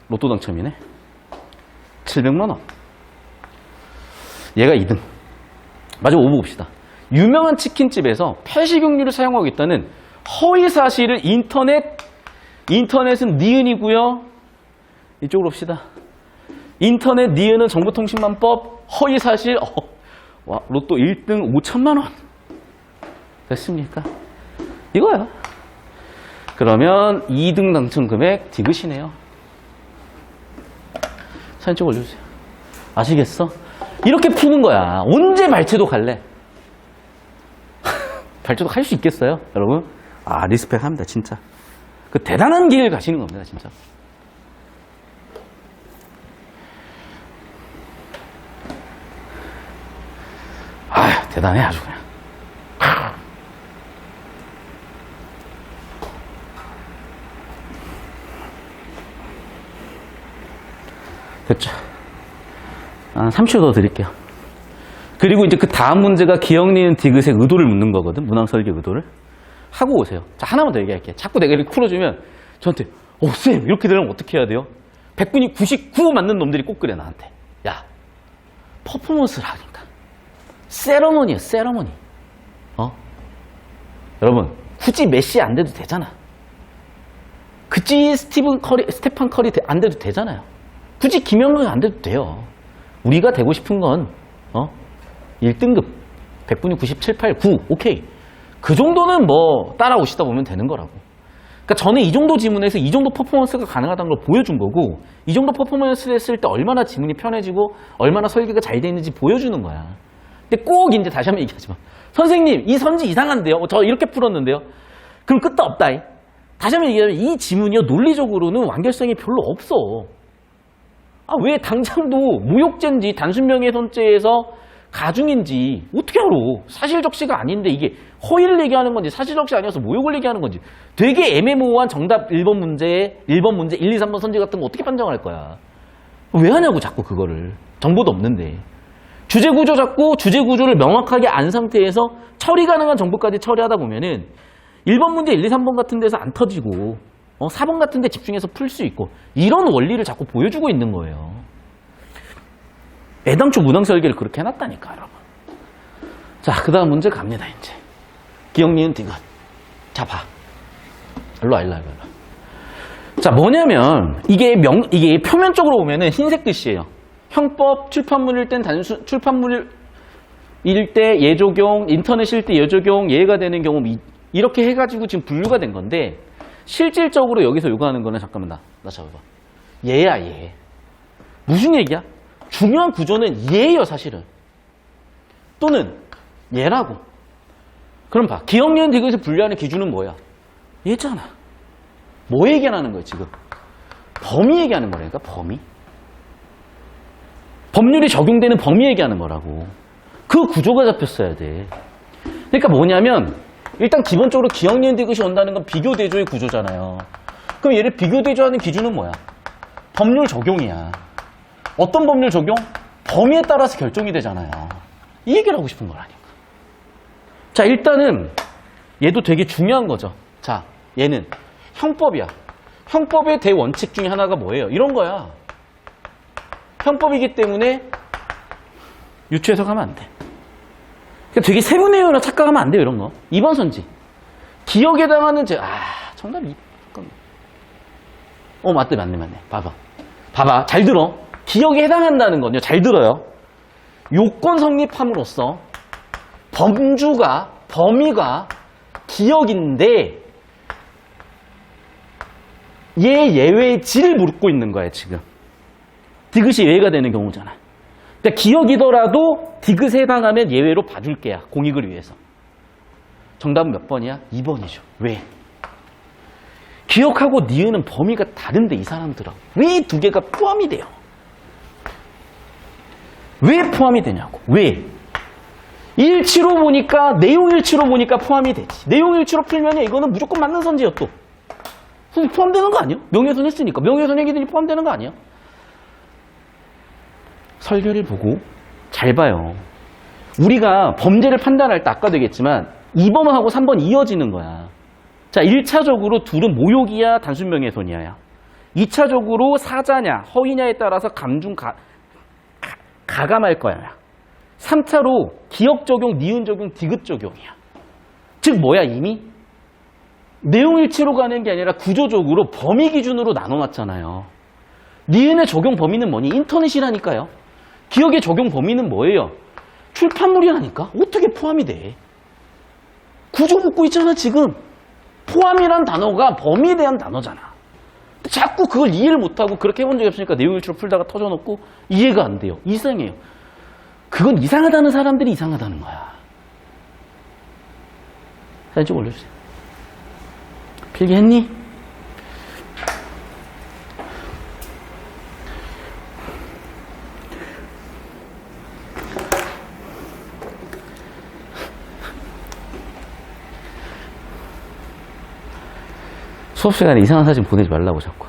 Speaker 1: 로또 당첨이네. 700만 원. 얘가 2등. 마지막 5번 봅시다. 유명한 치킨집에서 폐식용유를 사용하고 있다는 허위 사실을 인터넷은 니은이고요. 이쪽으로 봅시다. 인터넷 니은은 정보통신망법 허위 사실 와, 로또 1등 5,000만 원. 됐습니까? 이거야. 그러면 2등 당첨 금액 디귿이네요. 사진 좀 올려주세요. 아시겠어? 이렇게 푸는 거야. 언제 발췌도 갈래? 발췌도 할 수 있겠어요? 여러분? 리스펙 합니다, 진짜. 그 대단한 길을 가시는 겁니다, 진짜. 대단해, 아주 그냥. 됐죠? 30초 더 드릴게요. 그리고 이제 그 다음 문제가 기억, 니은, 디귿의 의도를 묻는 거거든. 문항 설계 의도를. 하고 오세요. 자, 하나만 더 얘기할게요. 자꾸 내가 이렇게 풀어주면 저한테 쌤 이렇게 되려면 어떻게 해야 돼요? 100분이 99 맞는 놈들이 꼭 그래 나한테. 야, 퍼포먼스를 하니까. 세러머니야, 세러머니. 여러분, 굳이 메시 안 돼도 되잖아. 굳이 스테판 커리 안 돼도 되잖아요. 굳이 김연경 안 돼도 돼요. 우리가 되고 싶은 건 1등급 100분이 97, 8, 9 오케이. 그 정도는 뭐 따라오시다 보면 되는 거라고. 그러니까 저는 이 정도 지문에서 이 정도 퍼포먼스가 가능하다는 걸 보여준 거고, 이 정도 퍼포먼스를 했을 때 얼마나 지문이 편해지고 얼마나 설계가 잘 돼 있는지 보여주는 거야. 근데 꼭 이제 다시 한번 얘기하지만 선생님 이 선지 이상한데요? 저 이렇게 풀었는데요? 그럼 끝도 없다. 다시 한번 얘기하면 이 지문이요 논리적으로는 완결성이 별로 없어. 왜 당장도 무욕죄인지 단순명예훼손죄에서 가중인지 어떻게 알아? 사실적시가 아닌데 이게 허위를 얘기하는 건지 사실적시 아니어서 모욕을 얘기하는 건지 되게 애매모호한 정답 1번 문제 1, 2, 3번 선지 같은 거 어떻게 판정할 거야? 왜 하냐고 자꾸 그거를. 정보도 없는데. 주제구조 잡고 주제구조를 명확하게 안 상태에서 처리 가능한 정보까지 처리하다 보면은 1번 문제 1, 2, 3번 같은 데서 안 터지고 4번 같은 데 집중해서 풀 수 있고 이런 원리를 자꾸 보여주고 있는 거예요. 애당초 문항 설계를 그렇게 해놨다니까 여러분. 자, 그 다음 문제 갑니다 이제. 기억, 니은, 디귿. 자, 봐. 일로 와. 자, 뭐냐면 이게 표면적으로 보면은 흰색 글씨예요. 형법 출판물일 땐 단순 출판물일 때 예적용, 인터넷일 때 예적용, 예가 되는 경우 이렇게 해가지고 지금 분류가 된 건데 실질적으로 여기서 요구하는 거는 잠깐만 나 잡아봐. 얘야 얘. 무슨 얘기야? 중요한 구조는 얘예요 사실은. 또는 얘라고. 그럼 봐. 기억, 니은, 디귿을 분류하는 기준은 뭐야? 얘잖아. 뭐 얘기하는 거야 지금? 범위 얘기하는 거라니까 범위. 법률이 적용되는 범위 얘기하는 거라고. 그 구조가 잡혔어야 돼. 그러니까 뭐냐면 일단 기본적으로 기억, 니은, 디귿이 온다는 건 비교대조의 구조잖아요. 그럼 얘를 비교대조하는 기준은 뭐야? 법률 적용이야. 어떤 법률 적용? 범위에 따라서 결정이 되잖아요. 이 얘기를 하고 싶은 거라니까. 자, 일단은 얘도 되게 중요한 거죠. 자, 얘는 형법이야. 형법의 대원칙 중에 하나가 뭐예요? 이런 거야. 형법이기 때문에 유추해석하면 안 돼. 그러니까 되게 세분해요나 착각하면 안 돼요, 이런 거. 2번 선지. 기억에 해당하는 정답 2번. 맞네. 봐봐. 잘 들어. 기억에 해당한다는 건요, 잘 들어요. 요건 성립함으로써 범위가 기억인데 얘 예외의 질을 묻고 있는 거예요, 지금. 디귿이 예외가 되는 경우잖아. 그러니까 기억이더라도 디귿에 해당하면 예외로 봐줄게야, 공익을 위해서. 정답은 몇 번이야? 2번이죠. 왜? 기억하고 니은은 범위가 다른데 이 사람들은 왜 두 개가 포함이 돼요? 왜 포함이 되냐고. 왜? 일치로 보니까, 내용 일치로 보니까 포함이 되지. 내용 일치로 풀면 이거는 무조건 맞는 선지예요, 또. 포함되는 거 아니에요? 명예훼손 했으니까. 명예훼손 얘기들이 포함되는 거 아니에요? 설계를 보고 잘 봐요. 우리가 범죄를 판단할 때 아까도 얘기했지만 2번하고 3번 이어지는 거야. 자, 1차적으로 둘은 모욕이야, 단순 명예훼손이야. 2차적으로 사자냐, 허위냐에 따라서 가감할 거야. 3차로 기억 적용, 니은 적용, 디귿 적용이야. 즉 뭐야, 이미? 내용 일치로 가는 게 아니라 구조적으로 범위 기준으로 나눠놨잖아요. 니은의 적용 범위는 뭐니? 인터넷이라니까요. 기억의 적용 범위는 뭐예요? 출판물이라니까? 어떻게 포함이 돼? 구조 묻고 있잖아, 지금. 포함이란 단어가 범위에 대한 단어잖아. 자꾸 그걸 이해를 못하고 그렇게 해본 적이 없으니까 내용 일치로 풀다가 터져놓고 이해가 안 돼요. 이상해요. 그건 이상하다는 사람들이 이상하다는 거야. 사진 좀 올려주세요. 필기했니? 수업 시간에 이상한 사진 보내지 말라고 자꾸.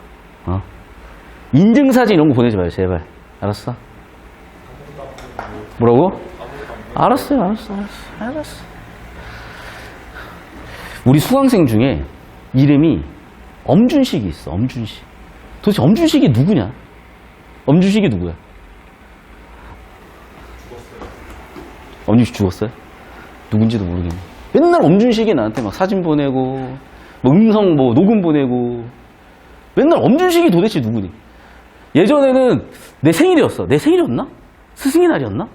Speaker 1: 인증사진 이런 거 보내지 마요, 제발. 알았어? 뭐라고? 알았어요. 우리 수강생 중에 이름이 엄준식이 있어, 엄준식. 도대체 엄준식이 누구냐? 엄준식이 누구야? 엄준식 죽었어요? 누군지도 모르겠네. 맨날 엄준식이 나한테 막 사진 보내고, 뭐 음성 뭐 녹음 보내고, 맨날 엄준식이 도대체 누구니? 예전에는 내 생일이었어. 내 생일이었나? 스승의 날이었나?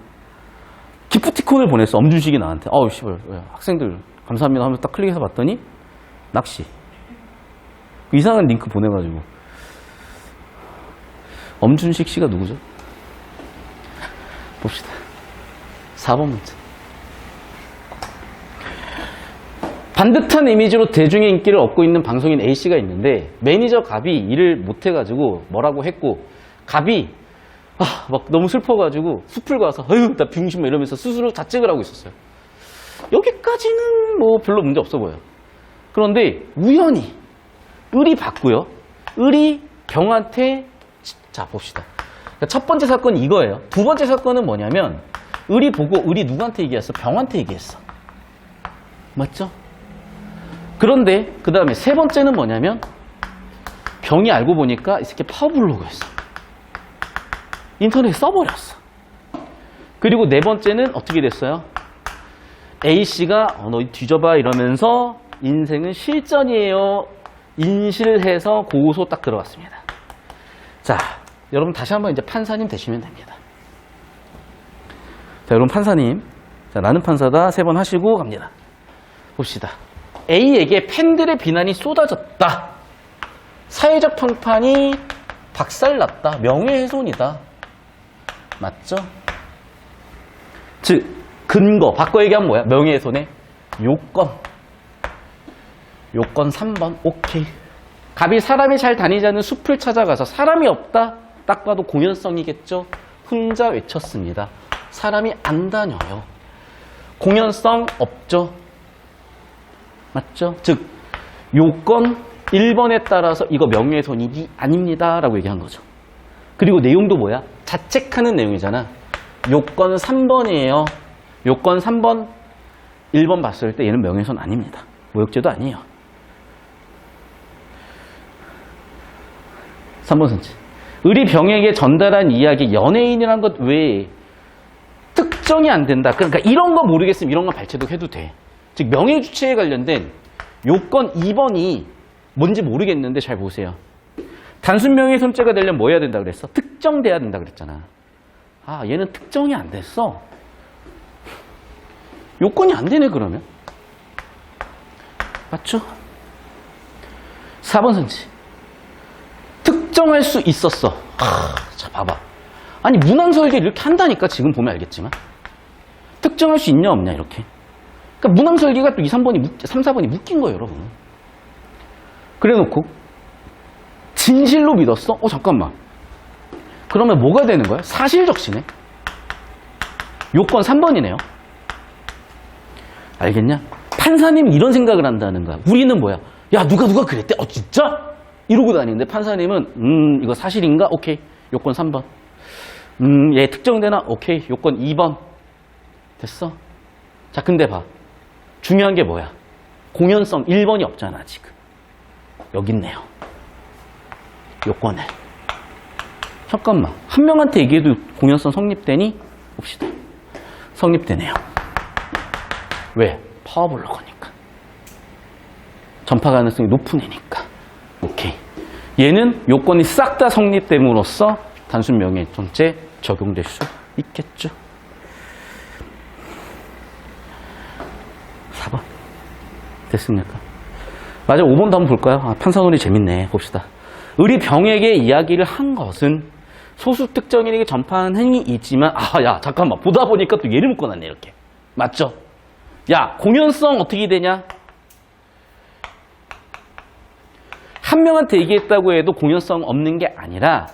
Speaker 1: 기프티콘을 보냈어, 엄준식이 나한테. 씨발, 학생들 감사합니다 하면서 딱 클릭해서 봤더니 낚시. 이상한 링크 보내가지고. 엄준식 씨가 누구죠? 봅시다. 4번 문제. 반듯한 이미지로 대중의 인기를 얻고 있는 방송인 A씨가 있는데 매니저 갑이 일을 못해가지고 뭐라고 했고, 갑이 막 너무 슬퍼가지고 숲을 가서 나 병신 이러면서 스스로 자책을 하고 있었어요. 여기까지는 뭐 별로 문제 없어 보여요. 그런데 우연히 을이 봤고요. 을이 병한테, 자 봅시다. 첫 번째 사건이 이거예요. 두 번째 사건은 뭐냐면 을이 보고, 을이 누구한테 얘기했어? 병한테 얘기했어. 맞죠? 그런데 그 다음에 세 번째는 뭐냐면 병이 알고 보니까 이 새끼 파워블로그였어. 인터넷에 써버렸어. 그리고 네 번째는 어떻게 됐어요? A씨가 너 뒤져봐 이러면서 인생은 실전이에요. 인실해서 고소 딱 들어갔습니다. 자, 여러분 다시 한번 이제 판사님 되시면 됩니다. 자, 여러분 판사님. 자, 나는 판사다 3번 하시고 갑니다. 봅시다. A에게 팬들의 비난이 쏟아졌다. 사회적 평판이 박살났다. 명예훼손이다. 맞죠? 즉, 근거. 바꿔 얘기하면 뭐야? 명예훼손의 요건. 요건 3번. 오케이. 갑이 사람이 잘 다니지 않는 숲을 찾아가서 사람이 없다. 딱 봐도 공연성이겠죠? 혼자 외쳤습니다. 사람이 안 다녀요. 공연성 없죠? 맞죠? 즉 요건 1번에 따라서 이거 명예훼손이 아닙니다 라고 얘기한 거죠. 그리고 내용도 뭐야? 자책하는 내용이잖아. 요건 3번이에요. 요건 3번 1번 봤을 때 얘는 명예훼손 아닙니다. 모욕죄도 아니에요. 3번 선지. 의리병에게 전달한 이야기 연예인이라는 것 외에 특정이 안 된다. 그러니까 이런 거 모르겠으면 이런 거 발췌도 해도 돼. 즉 명예주체에 관련된 요건 2번이 뭔지 모르겠는데 잘 보세요. 단순 명예훼손죄가 되려면 뭐 해야 된다 그랬어? 특정돼야 된다 그랬잖아. 아, 얘는 특정이 안 됐어. 요건이 안 되네 그러면. 맞죠? 4번 선지. 특정할 수 있었어. 자, 봐봐. 아니, 문항설계를 이렇게 한다니까, 지금 보면 알겠지만. 특정할 수 있냐, 없냐, 이렇게. 그러니까 문항설계가 또 2, 3번이, 3, 4번이 묶인 거예요, 여러분. 그래 놓고, 진실로 믿었어? 잠깐만. 그러면 뭐가 되는 거야? 사실적시네. 요건 3번이네요. 알겠냐? 판사님은 이런 생각을 한다는 거야. 우리는 뭐야? 야, 누가 그랬대? 진짜? 이러고 다니는데 판사님은 이거 사실인가? 오케이. 요건 3번. 얘 특정되나? 오케이. 요건 2번. 됐어? 자, 근데 봐. 중요한 게 뭐야? 공연성 1번이 없잖아, 지금. 여기 있네요. 요건을. 잠깐만. 한 명한테 얘기해도 공연성 성립되니? 봅시다. 성립되네요. 왜? 파워블로거니까. 전파 가능성이 높은 애니까. 오케이. 얘는 요건이 싹 다 성립됨으로써 단순 명예훼손죄 적용될 수 있겠죠. 4번. 됐습니까? 맞아. 5번도 한번 볼까요? 판사 논리 재밌네. 봅시다. 의리병에게 이야기를 한 것은 소수 특정인에게 전파하는 행위 있지만, 야, 잠깐만. 보다 보니까 또 얘를 묶어놨네, 이렇게. 맞죠? 야, 공연성 어떻게 되냐? 한 명한테 얘기했다고 해도 공연성 없는 게 아니라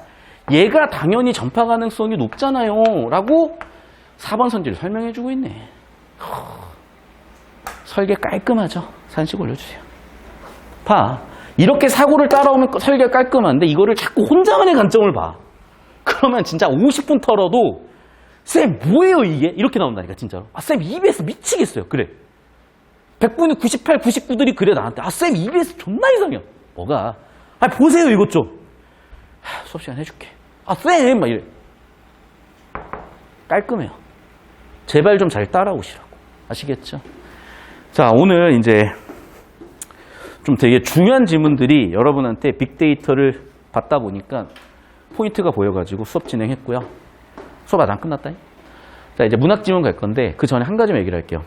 Speaker 1: 얘가 당연히 전파 가능성이 높잖아요 라고 4번 선지를 설명해주고 있네. 설계 깔끔하죠? 산식 올려주세요. 봐. 이렇게 사고를 따라오면 설계가 깔끔한데 이거를 자꾸 혼자만의 관점을 봐. 그러면 진짜 50분 털어도 쌤 뭐예요 이게? 이렇게 나온다니까 진짜로. 쌤 EBS 미치겠어요. 그래. 100분이 98, 99들이 그래 나한테. 쌤 EBS 존나 이상해요. 뭐가? 보세요 이것 좀. 수업 시간 해줄게. 쌤! 막 이래. 깔끔해요. 제발 좀 잘 따라오시라고. 아시겠죠? 자, 오늘 이제 좀 되게 중요한 질문들이 여러분한테 빅데이터를 받다 보니까 포인트가 보여가지고 수업 진행했고요. 수업 아직 안 끝났다니? 자, 이제 문학 지문 갈 건데 그 전에 한 가지만 얘기를 할게요.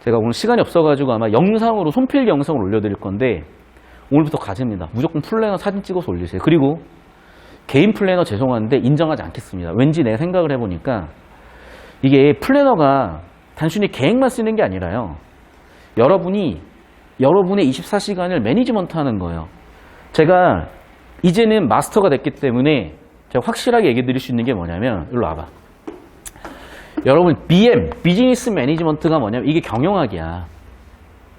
Speaker 1: 제가 오늘 시간이 없어가지고 아마 영상으로 손필기 영상을 올려드릴 건데 오늘부터 과제입니다. 무조건 플래너 사진 찍어서 올리세요. 그리고 개인 플래너 죄송한데 인정하지 않겠습니다. 왠지 내가 생각을 해보니까 이게 플래너가 단순히 계획만 쓰는 게 아니라요. 여러분의 24시간을 매니지먼트 하는 거예요. 제가 이제는 마스터가 됐기 때문에 제가 확실하게 얘기 드릴 수 있는 게 뭐냐면 일로 와봐. 여러분 BM, 비즈니스 매니지먼트가 뭐냐면 이게 경영학이야.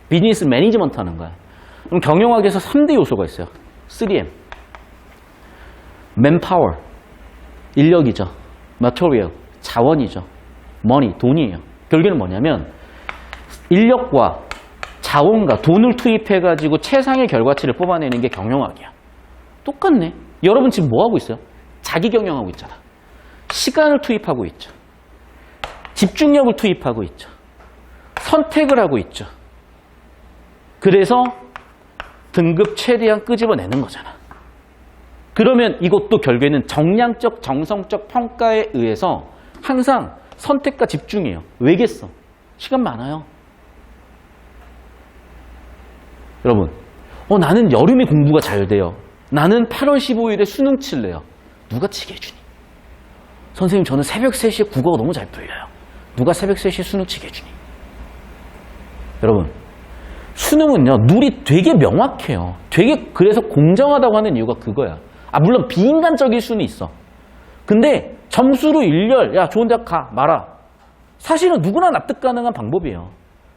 Speaker 1: 비즈니스 매니지먼트 하는 거야. 그럼 경영학에서 3대 요소가 있어요. 3M. 맨파워, 인력이죠. material, 자원이죠. money, 돈이에요. 결국에는 뭐냐면 인력과 자원과 돈을 투입해가지고 최상의 결과치를 뽑아내는 게 경영학이야. 똑같네. 여러분 지금 뭐 하고 있어요? 자기 경영하고 있잖아. 시간을 투입하고 있죠. 집중력을 투입하고 있죠. 선택을 하고 있죠. 그래서 등급 최대한 끄집어내는 거잖아. 그러면 이것도 결국에는 정량적, 정성적 평가에 의해서 항상 선택과 집중이에요. 왜겠어? 시간 많아요. 여러분, 나는 여름에 공부가 잘 돼요. 나는 8월 15일에 수능 칠래요. 누가 치게 해주니? 선생님, 저는 새벽 3시에 국어가 너무 잘 풀려요. 누가 새벽 3시에 수능 치게 해주니? 여러분, 수능은요, 룰이 되게 명확해요. 되게 그래서 공정하다고 하는 이유가 그거야. 물론 비인간적일 수는 있어. 근데 점수로 일렬, 야, 좋은 대학 가, 마라. 사실은 누구나 납득 가능한 방법이에요.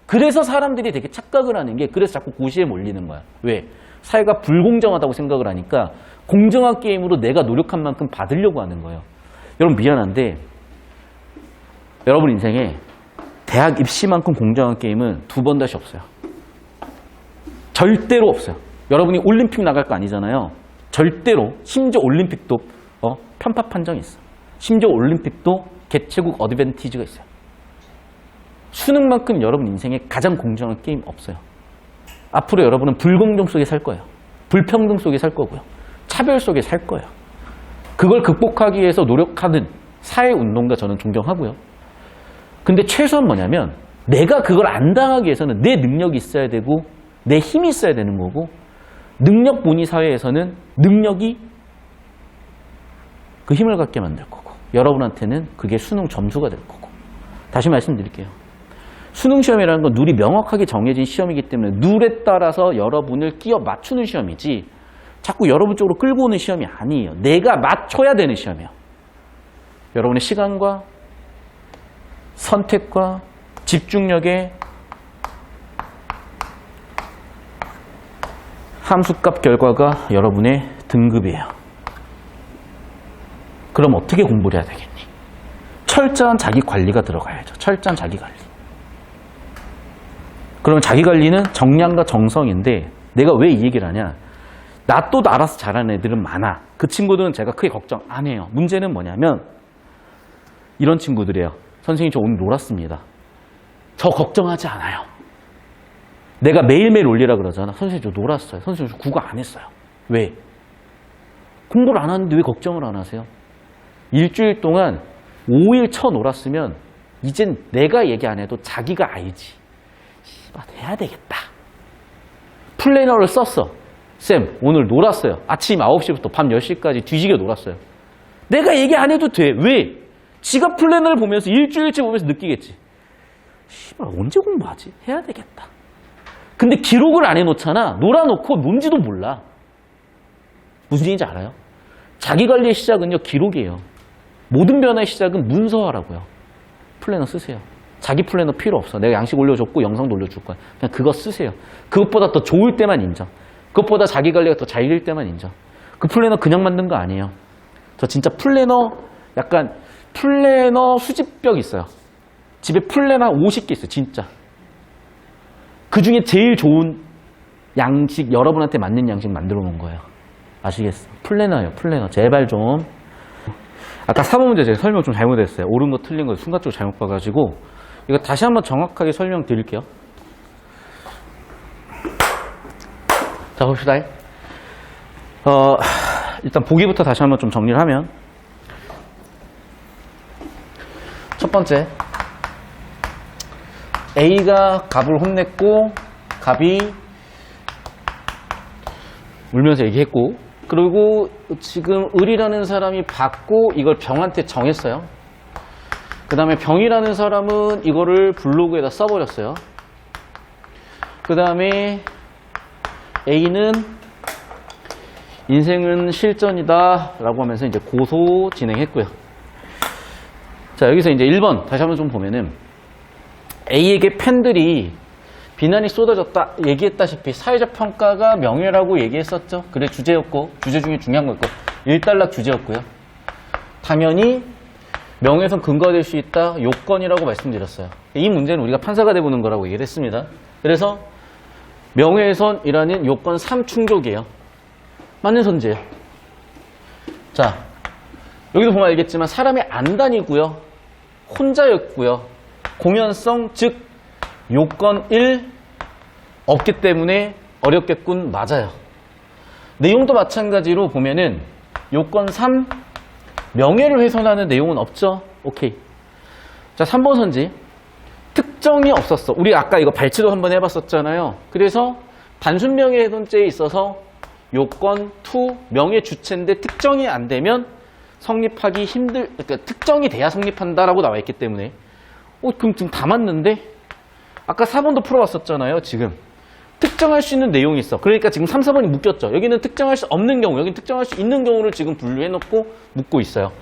Speaker 1: 그래서 사람들이 되게 착각을 하는 게 그래서 자꾸 고시에 몰리는 거야. 왜? 사회가 불공정하다고 생각을 하니까 공정한 게임으로 내가 노력한 만큼 받으려고 하는 거예요. 여러분 미안한데 여러분 인생에 대학 입시만큼 공정한 게임은 두 번 다시 없어요. 절대로 없어요. 여러분이 올림픽 나갈 거 아니잖아요. 절대로 심지어 올림픽도 편파 판정이 있어. 심지어 올림픽도 개최국 어드밴티지가 있어요. 수능만큼 여러분 인생에 가장 공정한 게임 없어요. 앞으로 여러분은 불공정 속에 살 거예요. 불평등 속에 살 거고요. 차별 속에 살 거예요. 그걸 극복하기 위해서 노력하는 사회운동가 저는 존경하고요. 근데 최소한 뭐냐면 내가 그걸 안 당하기 위해서는 내 능력이 있어야 되고 내 힘이 있어야 되는 거고 능력 본위 사회에서는 능력이 그 힘을 갖게 만들 거고 여러분한테는 그게 수능 점수가 될 거고 다시 말씀드릴게요. 수능 시험이라는 건 룰이 명확하게 정해진 시험이기 때문에 룰에 따라서 여러분을 끼워 맞추는 시험이지 자꾸 여러분 쪽으로 끌고 오는 시험이 아니에요. 내가 맞춰야 되는 시험이에요. 여러분의 시간과 선택과 집중력의 함수값 결과가 여러분의 등급이에요. 그럼 어떻게 공부를 해야 되겠니? 철저한 자기 관리가 들어가야죠. 철저한 자기 관리. 그러면 자기 관리는 정량과 정성인데 내가 왜 이 얘기를 하냐? 나 또 알아서 잘하는 애들은 많아. 그 친구들은 제가 크게 걱정 안 해요. 문제는 뭐냐면 이런 친구들이에요. 선생님 저 오늘 놀았습니다. 저 걱정하지 않아요. 내가 매일매일 올리라 그러잖아. 선생님 저 놀았어요. 선생님 저 국어 안 했어요. 왜? 공부를 안 하는데 왜 걱정을 안 하세요? 일주일 동안 5일 쳐 놀았으면 이젠 내가 얘기 안 해도 자기가 알지. 해야 되겠다. 플래너를 썼어. 쌤 오늘 놀았어요. 아침 9시부터 밤 10시까지 뒤지게 놀았어요. 내가 얘기 안 해도 돼. 왜? 지가 플래너를 보면서 일주일째 보면서 느끼겠지. 씨발 언제 공부하지? 해야 되겠다. 근데 기록을 안 해놓잖아. 놀아놓고 뭔지도 몰라. 무슨 얘기인지 알아요? 자기관리의 시작은요 기록이에요. 모든 변화의 시작은 문서화라고요. 플래너 쓰세요. 자기 플래너 필요 없어. 내가 양식 올려줬고 영상도 올려줄 거야. 그냥 그거 쓰세요. 그것보다 더 좋을 때만 인정. 그것보다 자기관리가 더 잘될 때만 인정. 그 플래너 그냥 만든 거 아니에요. 저 진짜 플래너 약간 플래너 수집벽 있어요. 집에 플래너 50개 있어요. 진짜. 그 중에 제일 좋은 양식 여러분한테 맞는 양식 만들어 놓은 거예요. 아시겠어? 플래너예요. 플래너. 제발 좀. 아까 4번 문제 제가 설명 좀 잘못했어요. 옳은 거 틀린 거 순간적으로 잘못 봐가지고 이거 다시 한번 정확하게 설명드릴게요. 자 봅시다. 일단 보기부터 다시 한번 좀 정리를 하면 첫 번째 A가 갑을 혼냈고 갑이 울면서 얘기했고 그리고 지금 을이라는 사람이 받고 이걸 병한테 정했어요. 그 다음에 병이라는 사람은 이거를 블로그에다 써버렸어요. 그 다음에 A는 인생은 실전이다 라고 하면서 이제 고소 진행했고요. 자 여기서 이제 1번 다시 한번 좀 보면은 A에게 팬들이 비난이 쏟아졌다 얘기했다시피 사회적 평가가 명예라고 얘기했었죠. 그래 주제였고 주제 중에 중요한 거였고 일단락 주제였고요. 당연히 명예훼손 근거가 될 수 있다 요건이라고 말씀드렸어요. 이 문제는 우리가 판사가 돼보는 거라고 얘기를 했습니다. 그래서 명예훼손이라는 요건 3충족이에요. 맞는 선지예요. 자 여기도 보면 알겠지만 사람이 안 다니고요. 혼자였고요. 공연성 즉 요건 1 없기 때문에 어렵겠군 맞아요. 내용도 마찬가지로 보면은 요건 3 명예를 훼손하는 내용은 없죠. 오케이. 자 3번 선지 특정이 없었어. 우리 아까 이거 발치도 한번 해봤었잖아요. 그래서 단순 명예훼손죄에 있어서 요건 2 명예 주체인데 특정이 안 되면 성립하기 그러니까 특정이 돼야 성립한다라고 나와 있기 때문에 그럼 지금 다 맞는데 아까 4번도 풀어봤었잖아요. 지금 특정할 수 있는 내용이 있어. 그러니까 지금 3, 4번이 묶였죠. 여기는 특정할 수 없는 경우, 여기는 특정할 수 있는 경우를 지금 분류해놓고 묶고 있어요.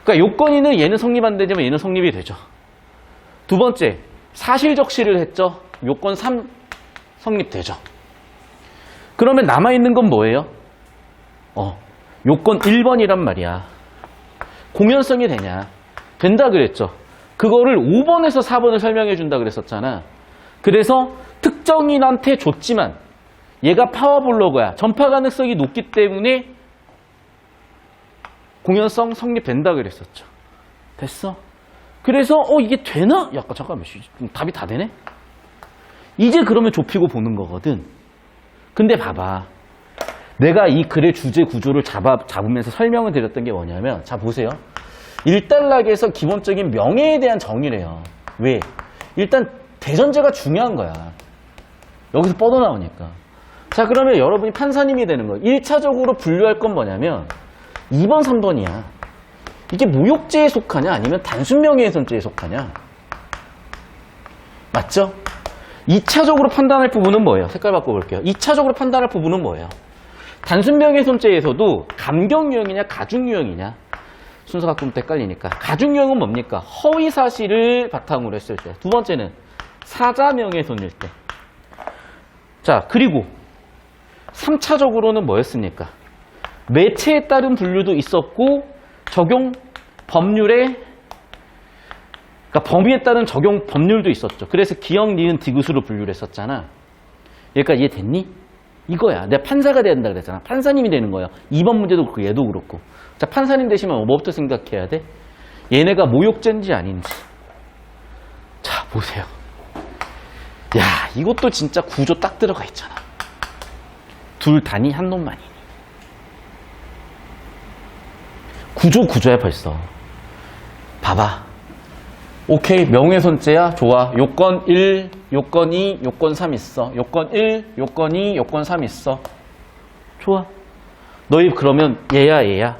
Speaker 1: 그러니까 요건이는 얘는 성립 안 되지만 얘는 성립이 되죠. 두 번째, 사실적시를 했죠. 요건 3 성립되죠. 그러면 남아있는 건 뭐예요? 요건 1번이란 말이야. 공연성이 되냐? 된다 그랬죠. 그거를 5번에서 4번을 설명해 준다 그랬었잖아. 그래서 특정인한테 줬지만 얘가 파워블로거야. 전파 가능성이 높기 때문에 공연성 성립된다 그랬었죠. 됐어? 그래서 이게 되나? 약간 잠깐만, 답이 다 되네? 이제 그러면 좁히고 보는 거거든. 근데 봐봐. 내가 이 글의 주제 구조를 잡으면서 설명을 드렸던 게 뭐냐면, 자 보세요. 일단락에서 기본적인 명예에 대한 정의래요. 왜? 일단 대전제가 중요한 거야. 여기서 뻗어나오니까. 자 그러면 여러분이 판사님이 되는 거예요. 1차적으로 분류할 건 뭐냐면 2번, 3번이야. 이게 모욕죄에 속하냐 아니면 단순 명예훼손죄에 속하냐? 맞죠? 2차적으로 판단할 부분은 뭐예요? 색깔 바꿔볼게요. 2차적으로 판단할 부분은 뭐예요? 단순 명예훼손죄에서도 감경유형이냐 가중유형이냐? 순서가 좀 헷갈리니까. 가중유형은 뭡니까? 허위 사실을 바탕으로 했을 때. 두 번째는 사자 명예훼손일 때. 자, 그리고 3차적으로는 뭐였습니까? 매체에 따른 분류도 있었고 적용 법률에 그러니까 범위에 따른 적용 법률도 있었죠. 그래서 기역, 니은, 디귿으로 분류를 했었잖아. 여기까지 이해됐니? 이거야. 내가 판사가 된다 그랬잖아. 판사님이 되는 거야. 2번 문제도 그렇고 얘도 그렇고. 자, 판사님 되시면 뭐부터 생각해야 돼? 얘네가 모욕죄인지 아닌지. 자, 보세요. 야, 이것도 진짜 구조 딱 들어가 있잖아. 둘 단위 한 놈만이니. 구조야 벌써. 봐봐. 오케이, 명예훼손죄야. 좋아. 요건 1, 요건 2, 요건 3 있어. 요건 1, 요건 2, 요건 3 있어. 좋아. 너희 그러면 얘야.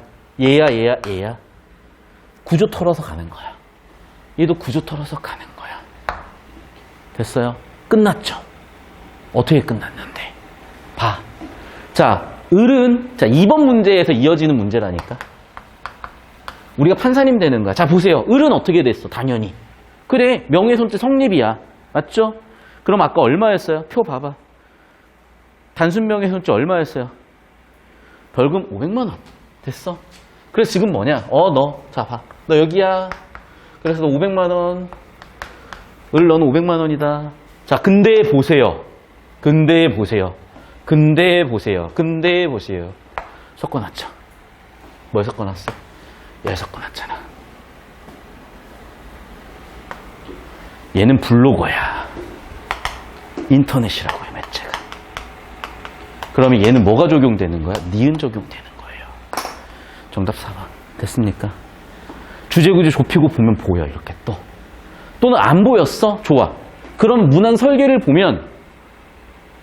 Speaker 1: 구조 털어서 가는 거야. 얘도 구조 털어서 가는 거야. 됐어요? 끝났죠? 어떻게 끝났는데? 봐. 자, 을은, 자, 2번 문제에서 이어지는 문제라니까. 우리가 판사님 되는 거야. 자, 보세요. 을은 어떻게 됐어? 당연히. 그래, 명예훼손죄 성립이야. 맞죠? 그럼 아까 얼마였어요? 표 봐봐. 단순 명예훼손죄 얼마였어요? 벌금 500만 원. 됐어? 그래서 지금 뭐냐? 자, 봐. 너 여기야. 그래서 너 500만 원. 을 너는 500만 원이다. 자, 근데 보세요. 섞어놨죠? 뭘 섞어놨어? 얘 섞어놨잖아. 얘는 블로거야. 인터넷이라고요, 매체가. 그러면 얘는 뭐가 적용되는 거야? 니은 적용되는 거예요. 정답 4번. 됐습니까? 주제구조 좁히고 보면 보여, 이렇게 또. 또는 안 보였어? 좋아. 그럼 문항 설계를 보면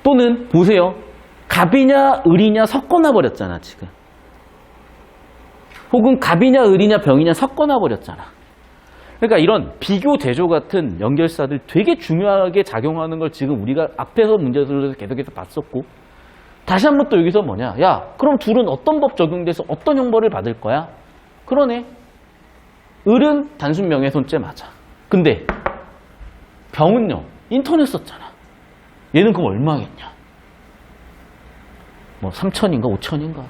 Speaker 1: 또는 보세요. 갑이냐 을이냐 섞어놔 버렸잖아, 지금. 혹은 갑이냐 을이냐 병이냐 섞어놔 버렸잖아. 그러니까 이런 비교 대조 같은 연결사들 되게 중요하게 작용하는 걸 지금 우리가 앞에서 문제들을 계속해서 봤었고, 다시 한번 또 여기서 뭐냐? 야, 그럼 둘은 어떤 법 적용돼서 어떤 형벌을 받을 거야? 그러네. 을은 단순 명예훼손죄 맞아. 근데 병은요, 인터넷 썼잖아. 얘는 그럼 얼마겠냐? 뭐 3천인가 5천인가?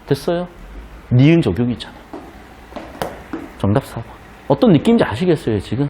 Speaker 1: 됐어요? 니은 적용이잖아. 정답 4번. 어떤 느낌인지 아시겠어요, 지금?